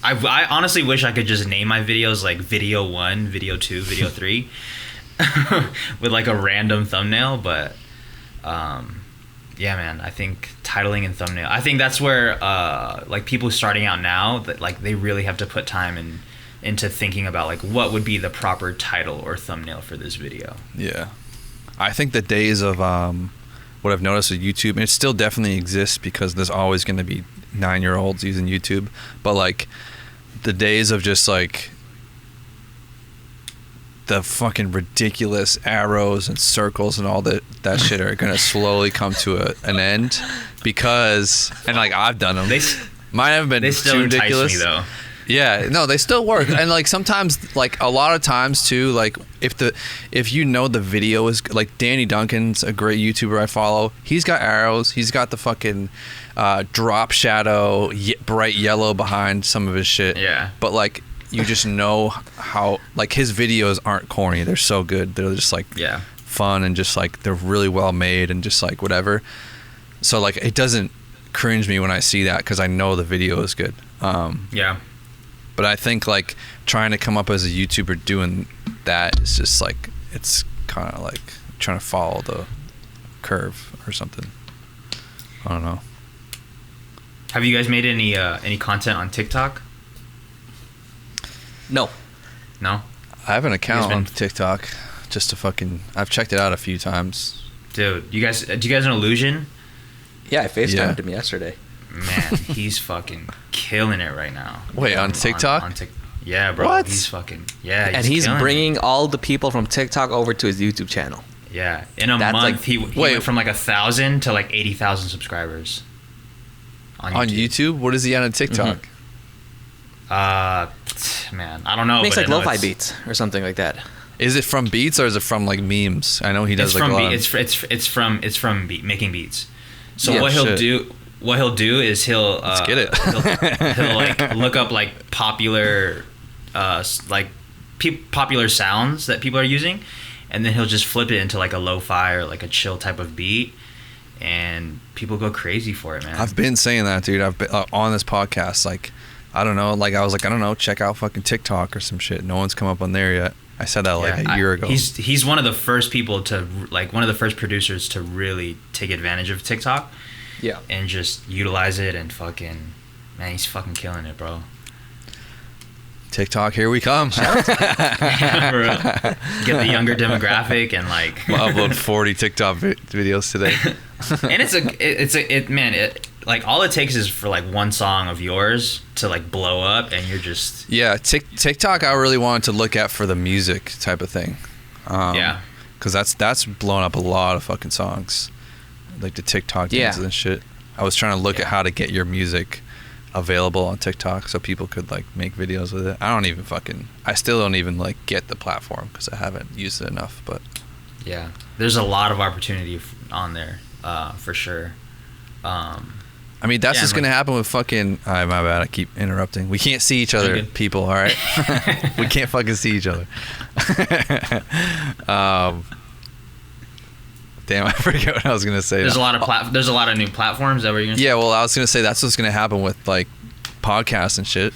I honestly wish I could just name my videos like video 1, video 2, video 3 with like a random thumbnail, but yeah, man, I think titling and thumbnail, I think that's where like people starting out now, that like they really have to put time into thinking about like what would be the proper title or thumbnail for this video. Yeah. I think the days of what I've noticed with YouTube, and it still definitely exists because there's always going to be 9-year-olds using YouTube, but like the days of just like the fucking ridiculous arrows and circles and all that shit are gonna slowly come to an end, because, and like I've done them. Mine haven't been too ridiculous. Me though. Yeah, no, they still work. And like sometimes, like a lot of times too, like if you know the video is like, Danny Duncan's a great YouTuber I follow. He's got arrows. He's got the fucking drop shadow, bright yellow behind some of his shit. Yeah. But like, you just know how, like, his videos aren't corny. They're so good. They're just like fun, and just like they're really well made, and just like whatever. So like it doesn't cringe me when I see that, because I know the video is good. But I think like trying to come up as a YouTuber doing that is just like, it's kind of like trying to follow the curve or something. I don't know. Have you guys made any content on TikTok? No. I have an account on TikTok just to fucking, I've checked it out a few times. Dude, do you guys know Illusion? Yeah, I FaceTimed him yesterday. Man, he's fucking killing it right now. Wait, on TikTok? Yeah, bro. What? He's bringing all the people from TikTok over to his YouTube channel. Yeah, in a month, like, he went from like 1,000 to like 80,000 subscribers on YouTube. What is he on TikTok? Man, I don't know. He makes like lo-fi beats or something like that. Is it from beats or is it from like memes? I know he does it's from making beats. So what he'll do is he'll let's get it. he'll like look up like popular popular sounds that people are using, and then he'll just flip it into like a lo-fi or like a chill type of beat, and people go crazy for it, man. I've been saying that, dude. I've been on this podcast, like I don't know. Like I was like, I don't know, check out fucking TikTok or some shit. No one's come up on there yet. I said that like a year ago. He's one of the first people to like one of the first producers to really take advantage of TikTok. Yeah. And just utilize it and fucking, man, he's fucking killing it, bro. TikTok, here we come. Yeah, bro. Get the younger demographic and like. I'll upload 40 TikTok videos today. And like all it takes is for like one song of yours to like blow up, and you're just. Yeah, TikTok. I really wanted to look at for the music type of thing. Yeah. Because that's blown up a lot of fucking songs, like the TikTok dances and shit. I was trying to look at how to get your music available on TikTok so people could like make videos with it. I still don't even like get the platform because I haven't used it enough. But yeah, there's a lot of opportunity on there for sure. I mean, that's just gonna happen with fucking. My bad. I keep interrupting. We can't see each other, people. All right, we can't fucking see each other. Damn, I forget what I was gonna say. There's a lot of new platforms that we're gonna. Yeah, well, I was gonna say that's what's gonna happen with like podcasts and shit.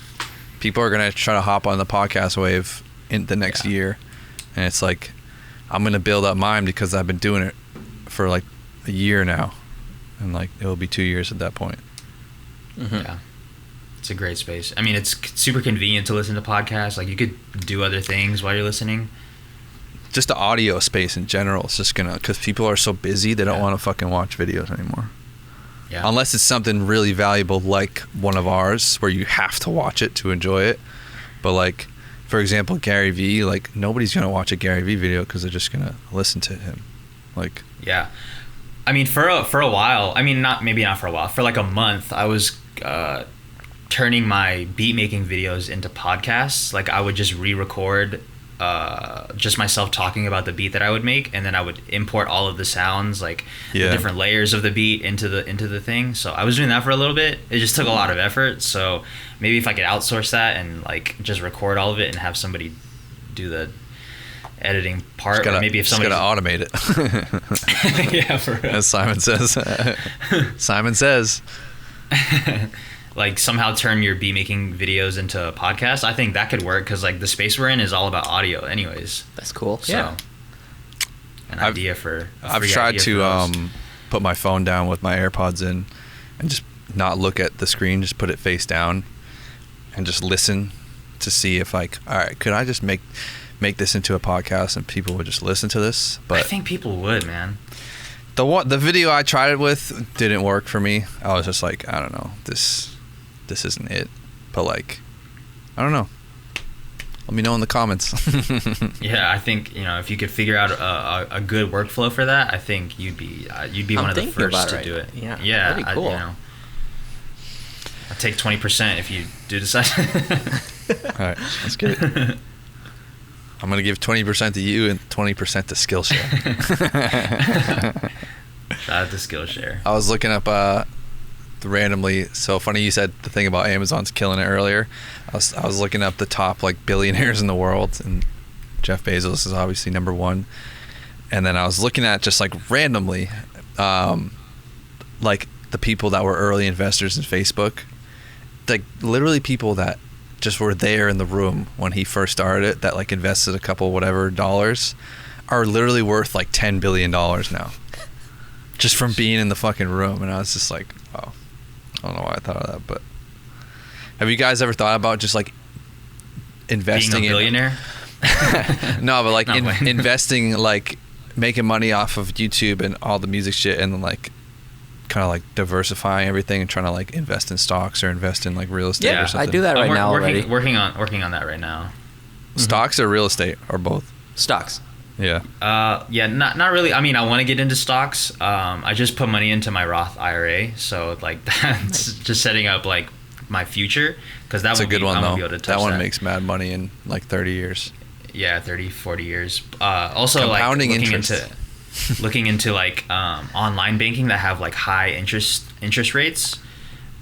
People are gonna try to hop on the podcast wave in the next year, and it's like I'm gonna build up mine because I've been doing it for like a year now, and like it'll be 2 years at that point. Mm-hmm. Yeah, it's a great space. I mean, it's super convenient to listen to podcasts. Like you could do other things while you're listening. Just the audio space in general is just gonna, because people are so busy, they don't want to fucking watch videos anymore. Yeah. Unless it's something really valuable like one of ours where you have to watch it to enjoy it. But like, for example, Gary Vee, like nobody's gonna watch a Gary Vee video because they're just gonna listen to him. Like. Yeah. I mean, for a while, I mean, not for a while, for like a month, I was turning my beat making videos into podcasts. Like I would just re-record just myself talking about the beat that I would make, and then I would import all of the sounds, like the different layers of the beat into the thing. So I was doing that for a little bit. It just took a lot of effort. So maybe if I could outsource that and like just record all of it and have somebody do the editing part, or maybe if somebody's gonna automate it. Yeah, for real. As Simon says. Simon says. Like somehow turn your beat making videos into a podcast. I think that could work because like the space we're in is all about audio anyways. That's cool. So, yeah. I've tried to put my phone down with my AirPods in and just not look at the screen, just put it face down and just listen to see if like, all right, could I just make this into a podcast and people would just listen to this? But I think people would, man. The video I tried it with didn't work for me. I was just like, I don't know, this isn't it. But like, I don't know. Let me know in the comments. Yeah, I think if you could figure out a good workflow for that, I think you'd be one of the first to do it. Yeah, that'd be cool. I'll take 20% if you do decide. All right, let's get it. I'm gonna give 20% to you and 20% to Skillshare. Shout out to Skillshare. I was looking up randomly. So funny you said the thing about Amazon's killing it earlier. I was looking up the top like billionaires in the world, and Jeff Bezos is obviously number one. And then I was looking at just like randomly, like the people that were early investors in Facebook, like literally people that just were there in the room when he first started it, that like invested a couple whatever dollars, are literally worth like $10 billion now, just from being in the fucking room. And I was just like, oh, I don't know why I thought of that. But have you guys ever thought about just like investing being a billionaire? No, but like investing, like making money off of YouTube and all the music shit, and then like kind of like diversifying everything and trying to like invest in stocks or invest in like real estate or something. I do that right now already. Working on that right now. Stocks or real estate or both? Stocks. Yeah. Not really. I mean, I want to get into stocks. I just put money into my Roth IRA, so like that's just setting up like my future, because that's a good one though. Be able to touch that one makes mad money in like 30 years. Yeah, 30, 40 years. Also, compounding like looking into like online banking that have like high interest rates.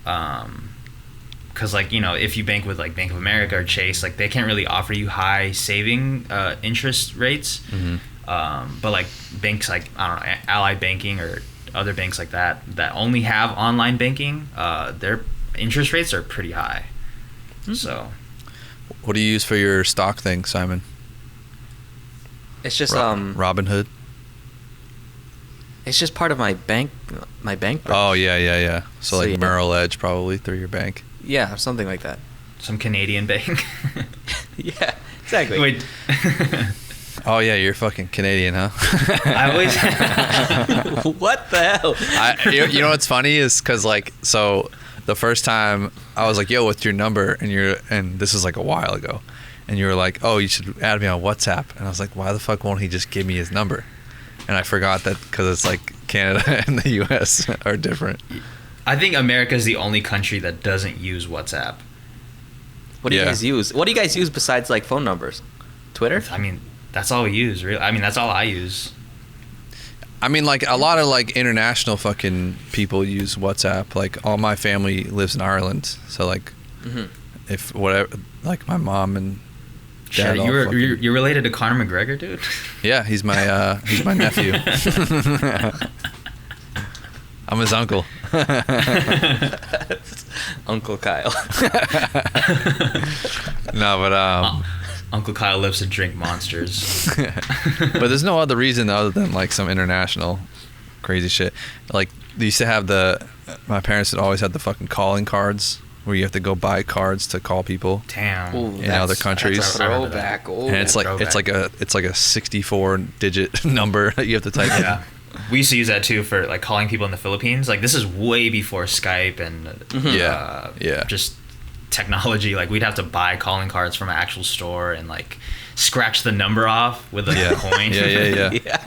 Because like if you bank with like Bank of America or Chase, like they can't really offer you high saving interest rates. Mm-hmm. But like banks like I don't know, Ally Banking or other banks like that only have online banking, their interest rates are pretty high. So What do you use for your stock thing, Simon? It's just Robinhood. it's just part of my bank. My bank. Branch. Oh yeah. So like yeah. Merrill Edge probably through your bank. Yeah, something like that. some Canadian bank. Yeah, exactly. Wait. Oh yeah, you're fucking Canadian, huh? I always. What the hell? You know what's funny is because like so the first time I was like, yo, what's your number? And this is like a while ago, and you were like, oh, you should add me on WhatsApp. And I was like, why the fuck won't he just give me his number? And I forgot that because it's like Canada and the US are different. I think America is the only country that doesn't use WhatsApp. What do you guys use? What do you guys use besides like phone numbers? Twitter? I mean, that's all we use, really. I mean, that's all I use. I mean, like a lot of like international fucking people use WhatsApp. Like all my family lives in Ireland, so like if whatever, like my mom and dad. Shit, you're related to Conor McGregor, dude? Yeah, he's my nephew. I'm his uncle. Uncle Kyle. No, but Uncle Kyle lives to drink monsters. but there's no other reason other than like some international crazy shit. Like they used to have my parents had always had the fucking calling cards where you have to go buy cards to call people. Damn. Ooh, in other countries. That's a throwback. Ooh. And it's like a 64 digit number that you have to type in. Yeah. We used to use that too for like calling people in the Philippines. Like this is way before Skype and just technology. Like we'd have to buy calling cards from an actual store and like scratch the number off with a coin. Yeah.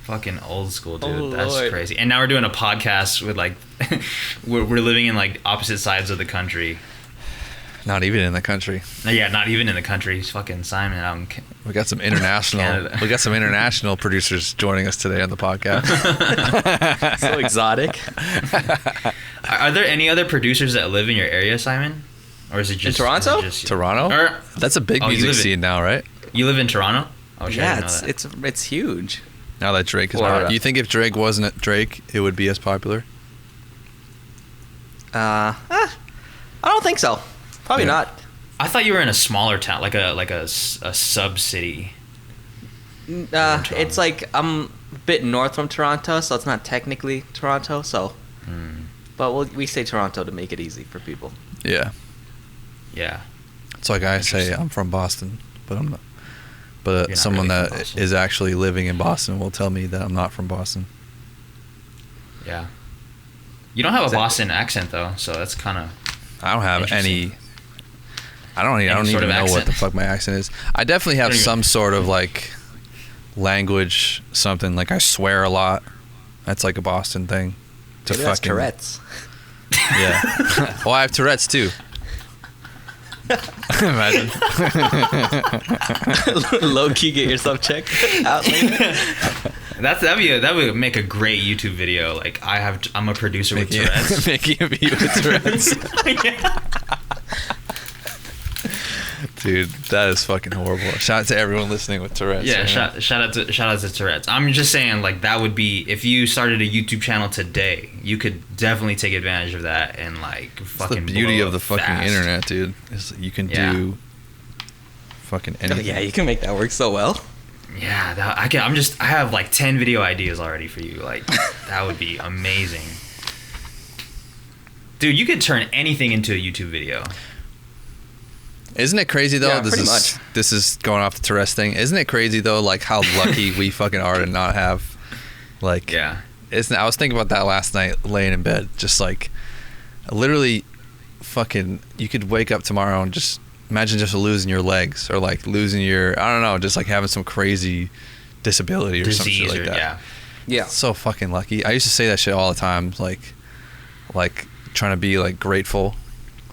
Fucking old school, dude. Oh, That's Lord. crazy. And now we're doing a podcast with like we're living in like opposite sides of the country. Not even in the country. Yeah, not even in the country. It's fucking Simon. We got some international. Canada. We got some international producers joining us today on the podcast. So exotic. Are there any other producers that live in your area, Simon? Or is it just Toronto? Toronto? Or, That's a big Oh, you music live in- scene now, right? you live in Toronto? Oh, shit, I Yeah, didn't know that. it's huge. Now that Drake is Florida. Do you think if Drake wasn't at Drake, it would be as popular? I don't think so. Probably Yeah. not. I thought you were in a smaller town, like a sub city. It's like I'm a bit north from Toronto, so it's not technically Toronto. So, but we say Toronto to make it easy for people. Yeah. Yeah. It's like I say I'm from Boston, but I'm not. But You're not someone really that from Boston. is actually living in Boston will tell me that I'm not from Boston. Yeah. You don't have a Exactly. Boston accent though, so that's kind of. I don't have any. I don't Any even sort know of what accent. the fuck my accent is. I definitely have don't even- some sort of like language, something like I swear a lot. That's like a Boston thing. To Maybe that's fucking Tourette's. Yeah. Well, I have Tourette's too. Imagine. Low key, get yourself checked out later. That would make a great YouTube video. Like I'm a producer with Tourette's. Making a video with Tourette's. Yeah. Dude, that is fucking horrible. Shout out to everyone listening with Tourette's. Yeah, man. shout out to Tourette's. I'm just saying, like that would be if you started a YouTube channel today, you could definitely take advantage of that and like It's fucking. the beauty blow of the up fucking fast. internet, dude. Is that you can Yeah. do fucking Oh, anything. yeah, you can make that work so well. Yeah, I have like 10 video ideas already for you. Like that would be amazing. Dude, you could turn anything into a YouTube video. Isn't it crazy though? Yeah, pretty much. This is going off the Tourette's thing. Isn't it crazy though? Like how lucky we fucking are to not have, like, Yeah. I was thinking about that last night, laying in bed, just like, literally, fucking. You could wake up tomorrow and just imagine just losing your legs or like losing your, I don't know, just like having some crazy disability or some shit Disease like or that. yeah. Yeah. So fucking lucky. I used to say that shit all the time, like trying to be like grateful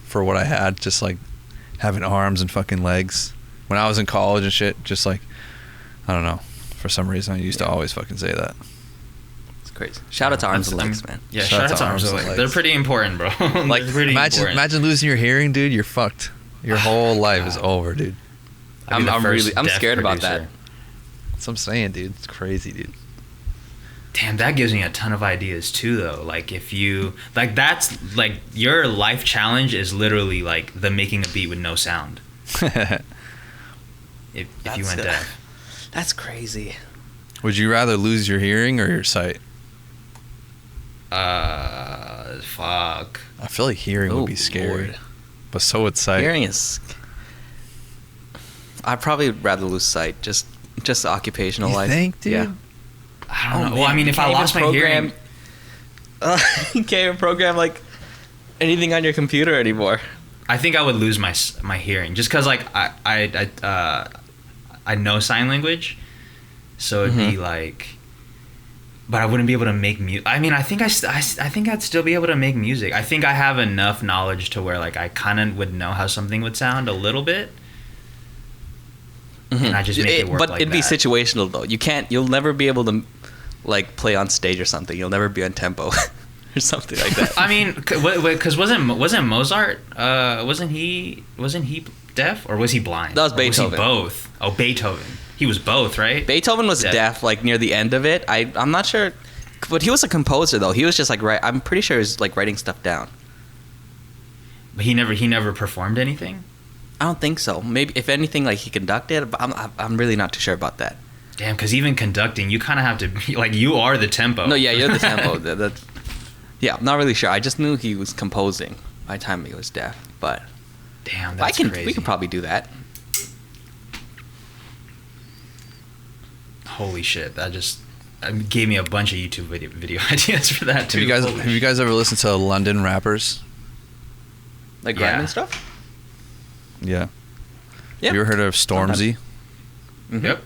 for what I had, just like having arms and fucking legs. When I was in college and shit, just like, I don't know, for some reason I used to always fucking say that. It's crazy. Shout out to arms and legs, man. Yeah, shout out to arms and legs. They're pretty important, bro. Like, They're pretty important. imagine losing your hearing, dude. You're fucked. Your whole life is over, dude. I'd be the first I'm deaf scared about producer. that. That's what I'm saying, dude. It's crazy, dude. Damn, that gives me a ton of ideas too, though. Like, if you like, that's like your life challenge is literally like the making a beat with no sound. if you went deaf. That's crazy. Would you rather lose your hearing or your sight? Fuck. I feel like hearing would be scary, Lord. but so would sight. Hearing is. I'd probably rather lose sight. Just occupational You life. think, dude? Yeah. I don't know. man, Well, I mean, you if I can't lost my even hearing, you can't even program like anything on your computer anymore. I think I would lose my hearing just because like I know sign language, so it'd be like, but I wouldn't be able to make music. I mean, I think I'd still be able to make music. I think I have enough knowledge to where like I kind of would know how something would sound a little bit, and I just make it work. But like it'd be that. situational though. You'll never be able to like play on stage or something. You'll never be on tempo or something like that. I mean, because wasn't Mozart? Wasn't he deaf or was he blind? That was Or Beethoven. Was he both? Oh, Beethoven. He was both, right? Beethoven was Deaf. deaf like near the end of it. I'm not sure, but he was a composer though. He was just like I'm pretty sure he was like writing stuff down. But he never performed anything. I don't think so. Maybe if anything, like he conducted, but I'm really not too sure about that. Damn, because even conducting, you kind of have to be like you are the tempo. No, yeah, you're the tempo. Yeah, I'm not really sure. I just knew he was composing by the time he was deaf. But Damn, that's crazy. we can probably do that. Holy shit! That just gave me a bunch of YouTube video ideas for that too. Have you guys ever listened to London rappers? Like Yeah. grime and stuff. Yeah. Yeah. Have you ever heard of Stormzy? Mhm. Yep.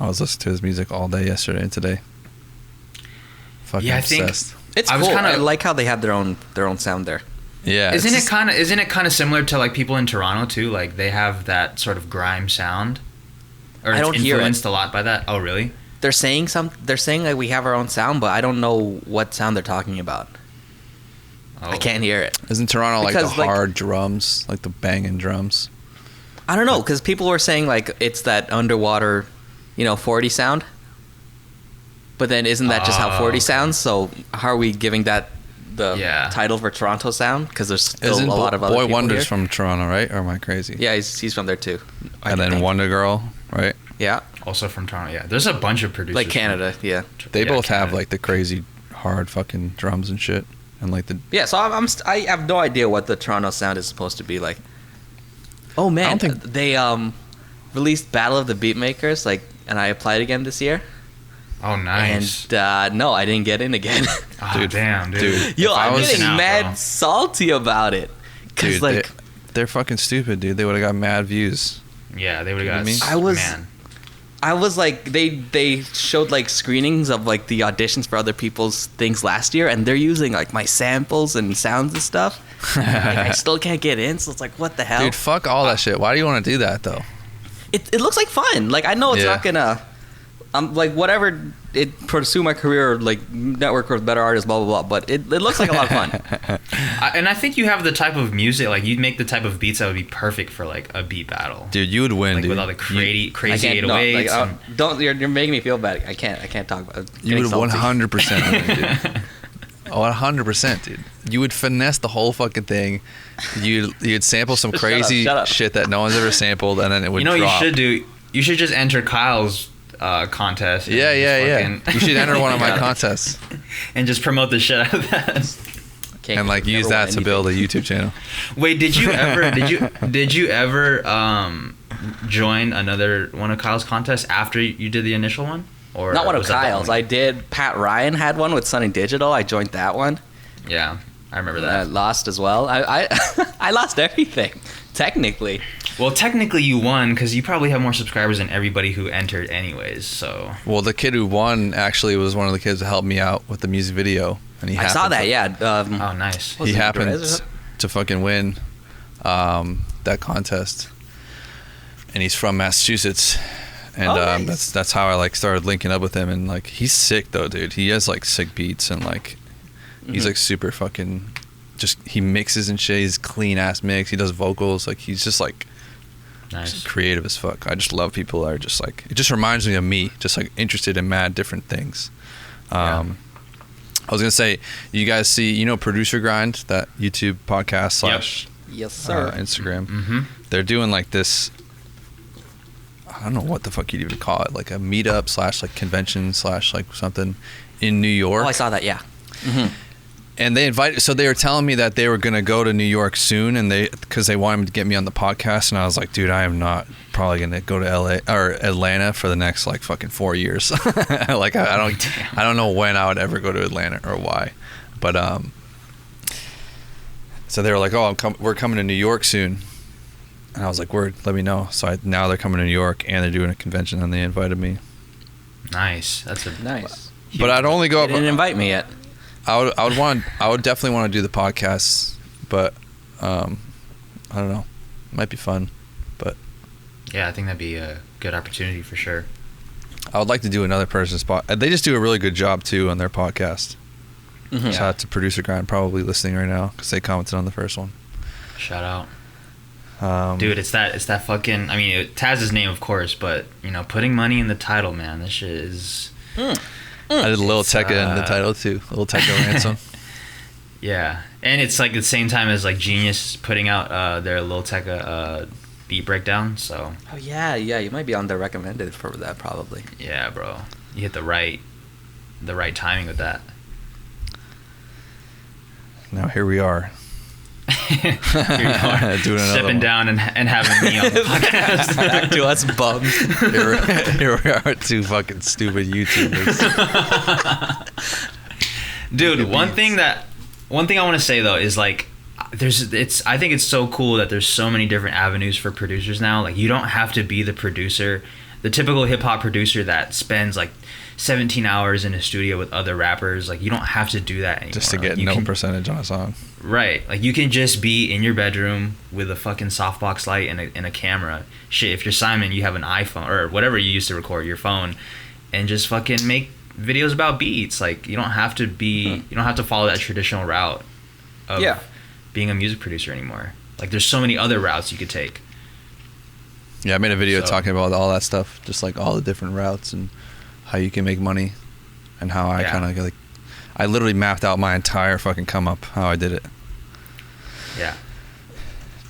I was listening to his music all day yesterday and today. Fucking Yeah, I think- obsessed. It's I was cool. kinda- I like how they have their own sound there. Yeah. Isn't it's it kind of similar to like people in Toronto too? Like they have that sort of grime sound, or I it's don't hear it. influenced a lot by that. Oh, really? They're saying like we have our own sound, but I don't know what sound they're talking about. Oh. I can't hear it. Isn't Toronto like the Because, like- hard drums, like the banging drums? I don't know because people were saying like it's that underwater, 40 sound. But then isn't that just how 40 okay. sounds? So how are we giving that the Yeah. title for Toronto sound? Because there's still Isn't a lot of other Boy people Wonder's here. from Toronto, right? Or am I crazy? Yeah, he's from there too. And then Wonder Girl, right? Yeah, Also from Toronto. Yeah, there's a bunch of producers. like Canada. Yeah, They Yeah, both have Canada. like the crazy hard fucking drums and shit, and like the. yeah. So I have no idea what the Toronto sound is supposed to be like. Oh man, I don't think- they released Battle of the Beatmakers and I applied again this year. Oh, nice. And no, I didn't get in again. Oh, Dude, damn, dude. dude. Yo, If I I'm was- getting Missing out, mad bro. salty about it. Cause Dude, they're fucking stupid, dude. They would have got mad views. Yeah, they would You know have what got. I mean? Man. I was like, they showed like screenings of like the auditions for other people's things last year, and they're using like my samples and sounds and stuff. And I still can't get in, so it's like, what the hell? Dude, fuck all that shit. Why do you want to do that though? It looks like fun. Like I know it's Yeah. not gonna, like whatever it pursue my career, like network with better artists, blah blah blah. But it looks like a lot of fun. And I think you have the type of music, like you'd make the type of beats that would be perfect for like a beat battle. Dude, you would win, Like dude. with all the You- crazy I can't. No, 808s. like, and- don't. You're making me feel bad. I can't talk about it. You Getting would salty. 100% win, dude. Oh, 100%, dude. You would finesse the whole fucking thing. You'd sample some Shut up, crazy shut up. shit that no one's ever sampled, and then it would you know what drop. you should do? You should just enter Kyle's contest. and Yeah, just yeah. fucking- You should enter one of my Yeah. contests and just promote the shit out of that. Can't and like use never that win to build a anything. YouTube channel. Wait, did you ever? Did you ever join another one of Kyle's contests after you did the initial one? Or Not one of was that the Kyle's. only- I did. Pat Ryan had one with Sunny Digital. I joined that one. Yeah, I remember I that. lost as well. I I lost everything, technically. Well, technically you won because you probably have more subscribers than everybody who entered, anyways. So Well, the kid who won actually was one of the kids that helped me out with the music video, and he I saw happened that. to- Yeah. oh, nice. Was he it happened Perez or something? to fucking win that contest, and he's from Massachusetts, and Oh, nice. that's how I like started linking up with him. And like he's sick though, dude. He has like sick beats, and like he's Mhm. like super fucking just he mixes and shit. He's clean ass mix. He does vocals. Like he's just like Nice. just creative as fuck. I just love people that are just like, it just reminds me of me, just like interested in mad different things. I was gonna say, you guys see, Producer Grind, that YouTube podcast slash Yes, sir. Instagram. Mm-hmm. They're doing like this. I don't know what the fuck you'd even call it, like a meetup slash like convention slash like something in New York. Oh, I saw that. Yeah. Mm-hmm. And they were telling me that they were gonna go to New York soon, and because they wanted to get me on the podcast, and I was like, dude, I am not probably gonna go to LA or Atlanta for the next like fucking 4 years. Like I don't know when I would ever go to Atlanta or why, but so they were like, oh, we're coming to New York soon, and I was like, word, let me know. So now they're coming to New York, and they're doing a convention, and they invited me. Nice. That's a Nice. But I'd only go up. They didn't invite me yet. I would definitely want to do the podcast, but I don't know, might be fun, but Yeah, I think that'd be a good opportunity for sure. I would like to do another person's They just do a really good job too on their podcast. Mm-hmm. Shout out to Producer Grind, probably listening right now because they commented on the first one. Shout out. Dude, it's that fucking, I mean, it has his name, of course, but, putting money in the title, man, this shit is... I did a little Tekka in the title too, a little Tekka ransom. Yeah, and it's like the same time as like Genius putting out their Lil Tekka beat breakdown, so... Oh, yeah, you might be on the recommended for that, probably. Yeah, bro. You hit the right timing with that. Now here we are. Here you are, Doing another stepping one. down and having me on the podcast. Back to us bums. Here we are, two fucking stupid YouTubers. Dude, one thing I want to say though is like, I think it's so cool that there's so many different avenues for producers now. Like, you don't have to be the producer, the typical hip hop producer that spends like 17 hours in a studio with other rappers. Like, you don't have to do that anymore. Just to get percentage on a song. Right. Like, you can just be in your bedroom with a fucking softbox light and a camera. Shit, if you're Simon, you have an iPhone or whatever you used to record, your phone, and just fucking make videos about beats. Like, you don't have to follow that traditional route of being a music producer anymore. Like, there's so many other routes you could take. Yeah, I made a video talking about all that stuff, just like all the different routes and how you can make money, and how I kind of like, I literally mapped out my entire fucking come up, how I did it. Yeah.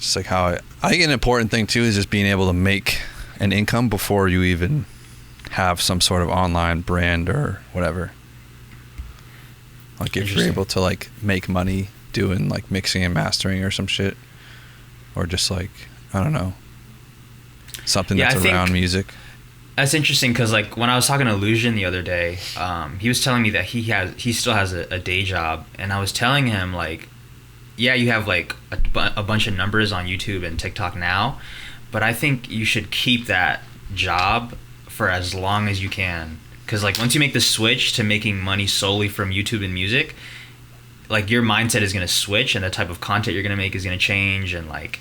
Just like how I think an important thing too is just being able to make an income before you even have some sort of online brand or whatever. Like, if you're able to like make money doing like mixing and mastering or some shit, or just like, I don't know, something that's around music. That's interesting because like when I was talking to Illusion the other day, he was telling me that he still has a day job, and I was telling him like, yeah, you have like a bunch of numbers on YouTube and TikTok now, but I think you should keep that job for as long as you can, because like once you make the switch to making money solely from YouTube and music, like your mindset is going to switch, and the type of content you're going to make is going to change. And like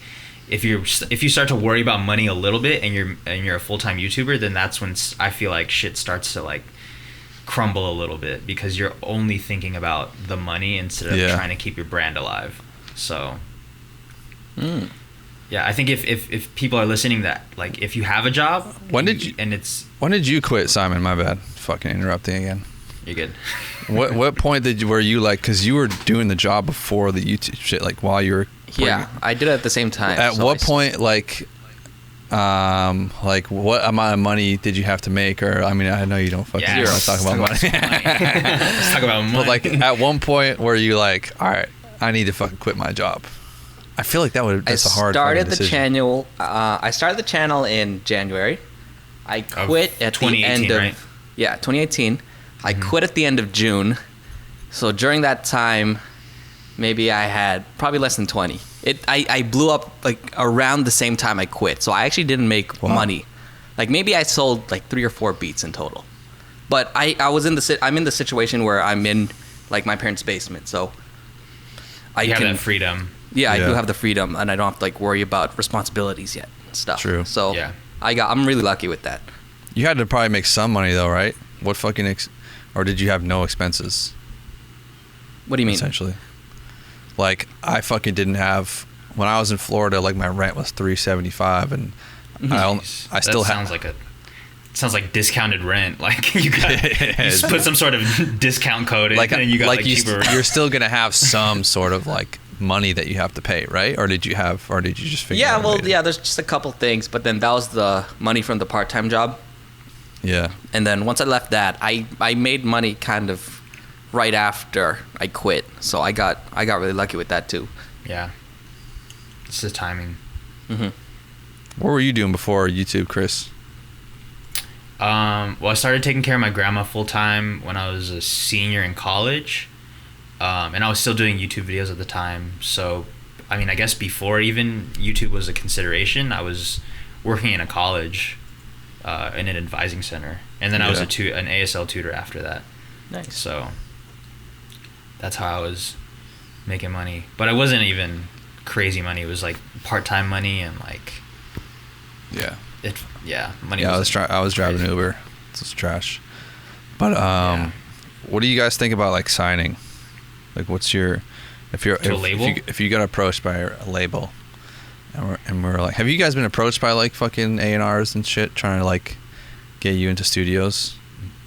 if you start to worry about money a little bit and you're a full-time YouTuber, then that's when I feel like shit starts to like crumble a little bit, because you're only thinking about the money instead of trying to keep your brand alive. So yeah, I think if people are listening, that like if you have a job, when did you quit, Simon? My bad, fucking interrupting again. You're good. What point were you like, because you were doing the job before the YouTube shit, like while you were I did it at the same time. At what point, like what amount of money did you have to make? Or I mean, I know you don't fucking talk about money. Let's talk about money. But like at one point where you like, all right, I need to fucking quit my job. I feel like that's a hard decision. I started the channel in January. I quit at the end of 2018. I quit at the end of June. So during that time, maybe I had probably less than 20. I blew up like around the same time I quit. So I actually didn't make money. Like maybe I sold like 3 or 4 beats in total. But I'm in the situation where I'm in like my parents' basement. So I have that freedom. Yeah, I do have the freedom, and I don't have to like worry about responsibilities yet and stuff. True. So I'm really lucky with that. You had to probably make some money though, right? What fucking or did you have no expenses? What do you mean? Essentially, like I fucking didn't have, when I was in Florida, like my rent was $375, and I still sounds like sounds like discounted rent. Like you just put some sort of discount code in, and you got like cheaper. You're still gonna have some sort of like money that you have to pay, right? Or did you just figure? Yeah, out well, yeah. There's just a couple things, but then that was the money from the part-time job. Yeah. And then once I left that, I made money kind of right after I quit, so I got really lucky with that too. Yeah. It's the timing. What were you doing before YouTube, Chris? Well, I started taking care of my grandma full time when I was a senior in college, and I was still doing YouTube videos at the time. So, I mean, I guess before even YouTube was a consideration, I was working in a college, in an advising center, and then I was an ASL tutor after that. Nice. So that's how I was making money, but it wasn't even crazy money. It was like part-time money and like money. Yeah, I was driving Uber. It's just trash. But what do you guys think about like signing? Like, what's your if you got approached by a label, and we're like, have you guys been approached by like fucking A&Rs and shit trying to like get you into studios?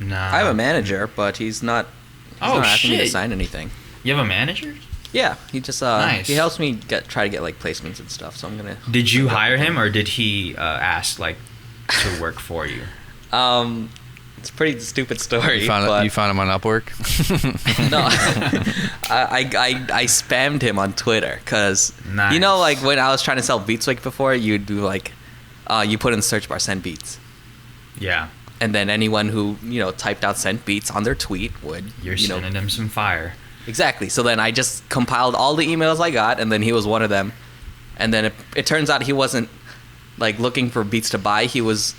Nah. I have a manager, but he's not asking me to sign anything. You have a manager? Yeah, he just nice. He helps me try to get like placements and stuff. So I'm gonna. Did you hire him, or did he ask like to work for you? It's a pretty stupid story. You found him on Upwork? No, I spammed him on Twitter because nice. You know, like when I was trying to sell Beatswick before, you do like you put in the search bar send beats. Yeah. And then anyone who typed out sent beats on their tweet would sending him some fire. Exactly. So then I just compiled all the emails I got, and then he was one of them. And then it turns out he wasn't like looking for beats to buy. He was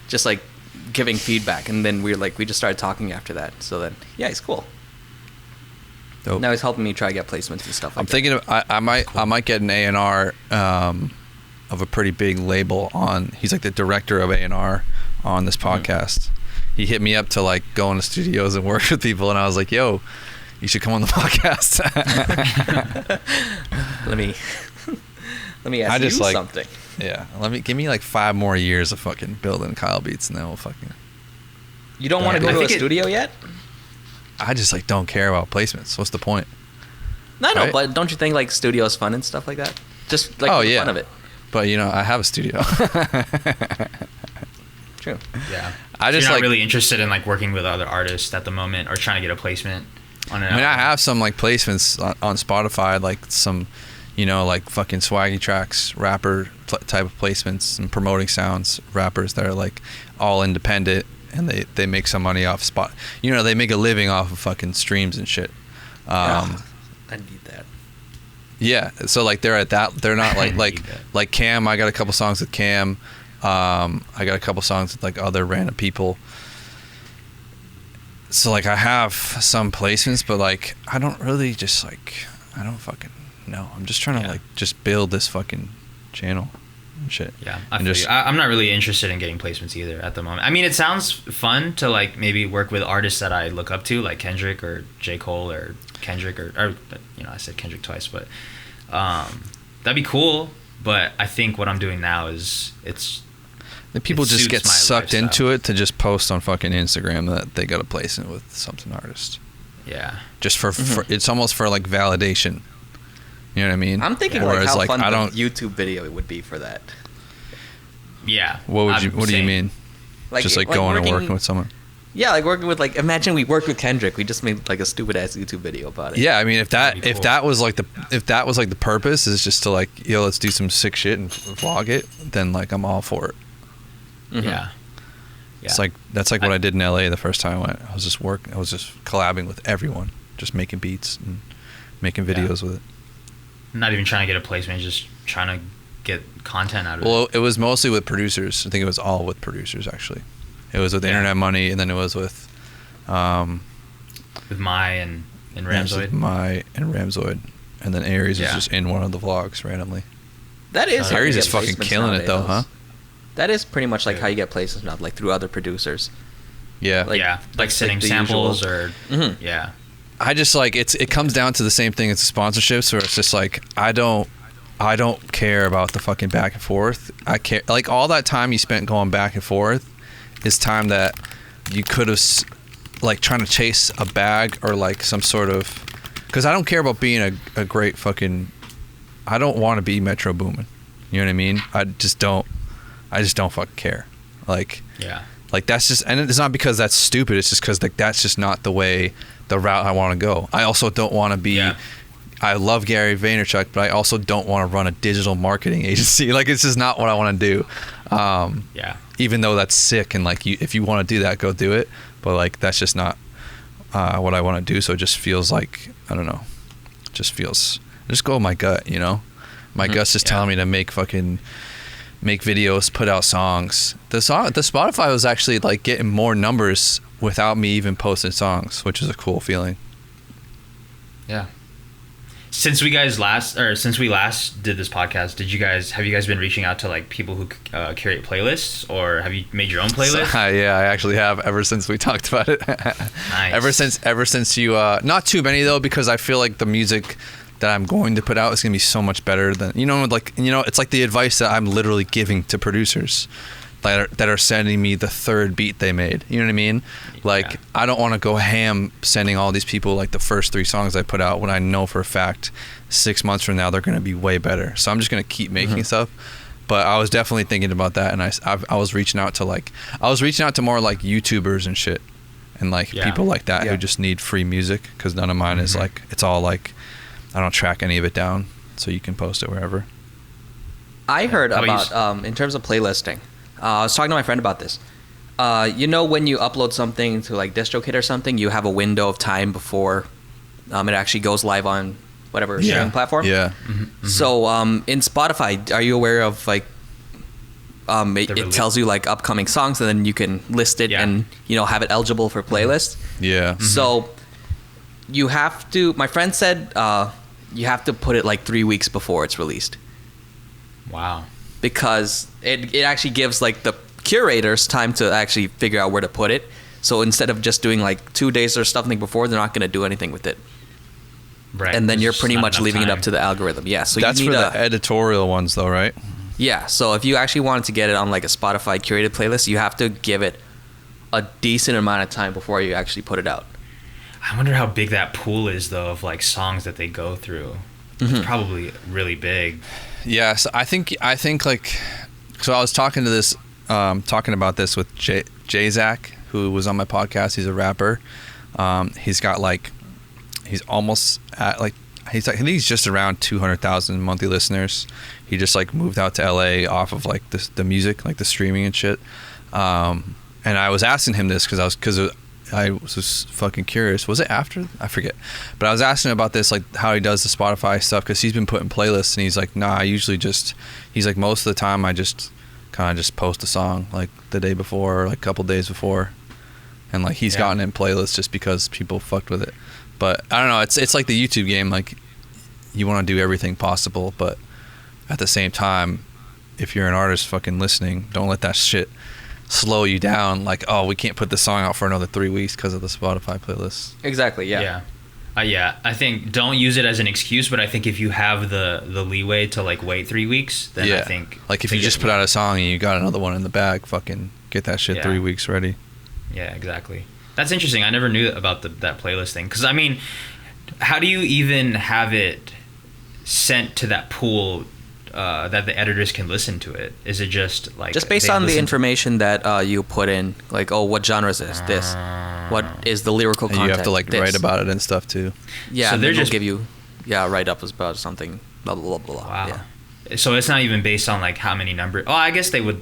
just like giving feedback, and then we just started talking after that. So then he's cool. Dope. Now he's helping me try to get placements and stuff. I'm thinking I might get an A&R of a pretty big label on. He's like the director of A&R on this podcast. He hit me up to like go into studios and work with people, and I was like, yo, you should come on the podcast. let me ask you something. Yeah, give me like 5 more years of fucking building Kyle beats, and then we'll fucking. You don't want to go to a studio yet? I just like don't care about placements. What's the point? No, right? But don't you think like studio is fun and stuff like that? Just like the fun of it. But I have a studio. True. Yeah. You're not really interested in like working with other artists at the moment, or trying to get a placement on it. I mean, I have some like placements on Spotify, like some, like fucking swaggy tracks, rapper type of placements, and promoting sounds, rappers that are like all independent, and they make some money off spot. They make a living off of fucking streams and shit. I need that. Yeah, so like they're at that. They're not like Cam. I got a couple songs with Cam. I got a couple songs with like other random people. So like I have some placements, but like I don't really just like I don't fucking know. I'm just trying to like just build this fucking channel and shit. Yeah, I'm not really interested in getting placements either at the moment. I mean, it sounds fun to like maybe work with artists that I look up to, like Kendrick or J. Cole or Kendrick or I said Kendrick twice, but that'd be cool. But I think what I'm doing now is people just get sucked into it to just post on fucking Instagram that they got a placement with something artist. Yeah. Just for it's almost for like validation. You know what I mean? I'm thinking like how fun the YouTube video it would be for that. Yeah. What do you mean? Just like going and working with someone? Yeah, like working with imagine we worked with Kendrick. We just made like a stupid ass YouTube video about it. Yeah, I mean if that was like the purpose is just to like let's do some sick shit and vlog it, then like I'm all for it. Mm-hmm. Yeah. It's like that's like what I did in LA the first time I went. I was just collabing with everyone, just making beats and making videos with it. Not even trying to get a placement, just trying to get content out of it. Well, it was mostly with producers. I think it was all with producers actually. It was with Internet Money, and then it was with Mai and Ramzoid. Mai and Ramzoid, and then Aries was just in one of the vlogs randomly. That is Aries is fucking killing it though, huh? That is pretty much like how you get placements now, like through other producers. Yeah. Like sending samples or I just like it comes down to the same thing as the sponsorships, where it's just like I don't care about the fucking back and forth. I care like all that time you spent going back and forth is time that you could have like trying to chase a bag or like some sort of, because I don't care about being a great fucking, I don't want to be Metro Boomin. You know what I mean? I just don't fucking care. Like, yeah, like that's just, and it's not because that's stupid. It's just because like that's just not the route I want to go. I also don't want to be. Yeah. I love Gary Vaynerchuk, but I also don't want to run a digital marketing agency. Like, it's just not what I want to do. Yeah. Even though that's sick, and like if you want to do that, go do it. But like that's just not what I want to do. So it just feels like, I don't know. Just go with my gut, you know. My gut's just telling me to make videos, put out songs. The Spotify was actually like getting more numbers without me even posting songs, which is a cool feeling. Yeah. Since we last did this podcast, have you guys been reaching out to like people who curate playlists, or have you made your own playlist? Yeah, I actually have, ever since we talked about it. Nice. Ever since you, not too many though, because I feel like the music that I'm going to put out is going to be so much better than, it's like the advice that I'm literally giving to producers that are sending me the third beat they made. You know what I mean? Like, yeah. I don't want to go ham sending all these people like the first 3 songs I put out when I know for a fact 6 months from now they're going to be way better. So I'm just going to keep making stuff. But I was definitely thinking about that, and I was reaching out to more like YouTubers and shit, and like people like that who just need free music, because none of mine is like, it's all like, I don't track any of it down, so you can post it wherever. I heard about in terms of playlisting. I was talking to my friend about this. When you upload something to like DistroKid or something, you have a window of time before it actually goes live on whatever streaming platform. Yeah. So in Spotify, are you aware of like it tells you like upcoming songs, and then you can list it and have it eligible for playlists. Yeah. So you have to. My friend said you have to put it like 3 weeks before it's released. Wow. Because it actually gives like the curators time to actually figure out where to put it. So instead of just doing like 2 days or something before, they're not going to do anything with it. Right. And then you're pretty much leaving it up to the algorithm. Yeah. So that's you need for the editorial ones though, right? Yeah. So if you actually wanted to get it on like a Spotify curated playlist, you have to give it a decent amount of time before you actually put it out. I wonder how big that pool is though of like songs that they go through. It's probably really big. Yeah, so I think like, so I was talking about this with J-Zach, who was on my podcast. He's a rapper. He's got like, he's almost at like, I think he's just around 200,000 monthly listeners. He just like moved out to LA off of like the music, like the streaming and shit. And I was asking him this because I was just fucking curious. Was it after? I forget. But I was asking him about this, like how he does the Spotify stuff, because he's been putting playlists, and he's like, nah, I usually he's like, most of the time I just kind of just post a song like the day before or like a couple days before. And like he's gotten in playlists just because people fucked with it. But I don't know. It's like the YouTube game. Like, you want to do everything possible, but at the same time, if you're an artist fucking listening, don't let that shit slow you down. Like, oh, we can't put the song out for another 3 weeks because of the Spotify playlist. Exactly. Yeah. I think don't use it as an excuse, but I think if you have the leeway to like wait 3 weeks, then I think like if you just put out a song and you got another one in the bag, fucking get that shit 3 weeks ready. Yeah, exactly. That's interesting. I never knew about that playlist thing, because I mean, how do you even have it sent to that pool that the editors can listen to it? Is it just like based on the information that you put in, like, oh, what genres is this? What is the lyrical content? You have to like write about it and stuff too. Yeah, so they're just give you write up about something. Blah blah blah blah. Wow. Yeah. So it's not even based on like how many numbers. Oh, I guess they would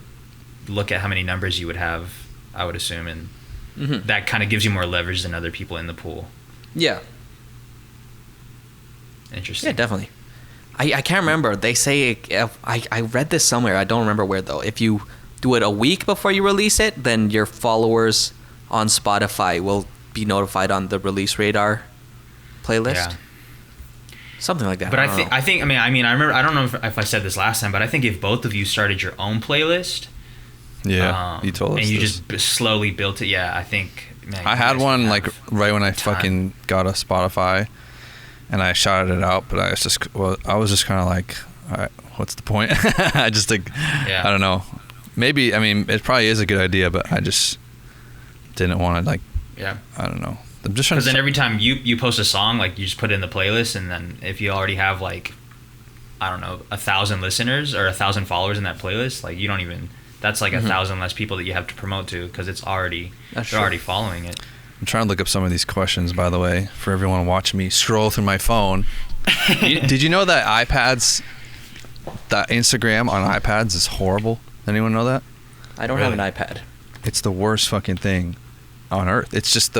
look at how many numbers you would have, I would assume, and that kind of gives you more leverage than other people in the pool. Yeah. Interesting. Yeah, definitely. I can't remember. They say, I read this somewhere. I don't remember where though. If you do it a week before you release it, then your followers on Spotify will be notified on the release radar playlist. Yeah. Something like that. But I think I remember, I don't know if I said this last time, but I think if both of you started your own playlist, you told us, and you this. Just slowly built it. Yeah, I think. Man, I had one like right when I fucking got a Spotify. And I shouted it out, but I was just kind of like, all right, what's the point? I just like, I don't know. maybe, I mean, it probably is a good idea, but I just didn't want to, like, Yeah. I don't know. I'm just trying Because to. then every time you post a song, like, you just put it in the playlist, and then if you already have, like, I don't know, 1,000 listeners or 1,000 followers in that playlist, like, you don't even, that's like 1,000 less people that you have to promote to, because it's already, they're already following it. I'm trying to look up some of these questions, by the way, for everyone watching me scroll through my phone. Did you know that that Instagram on iPads is horrible? Anyone know that? I don't have an iPad. It's the worst fucking thing on earth. It's just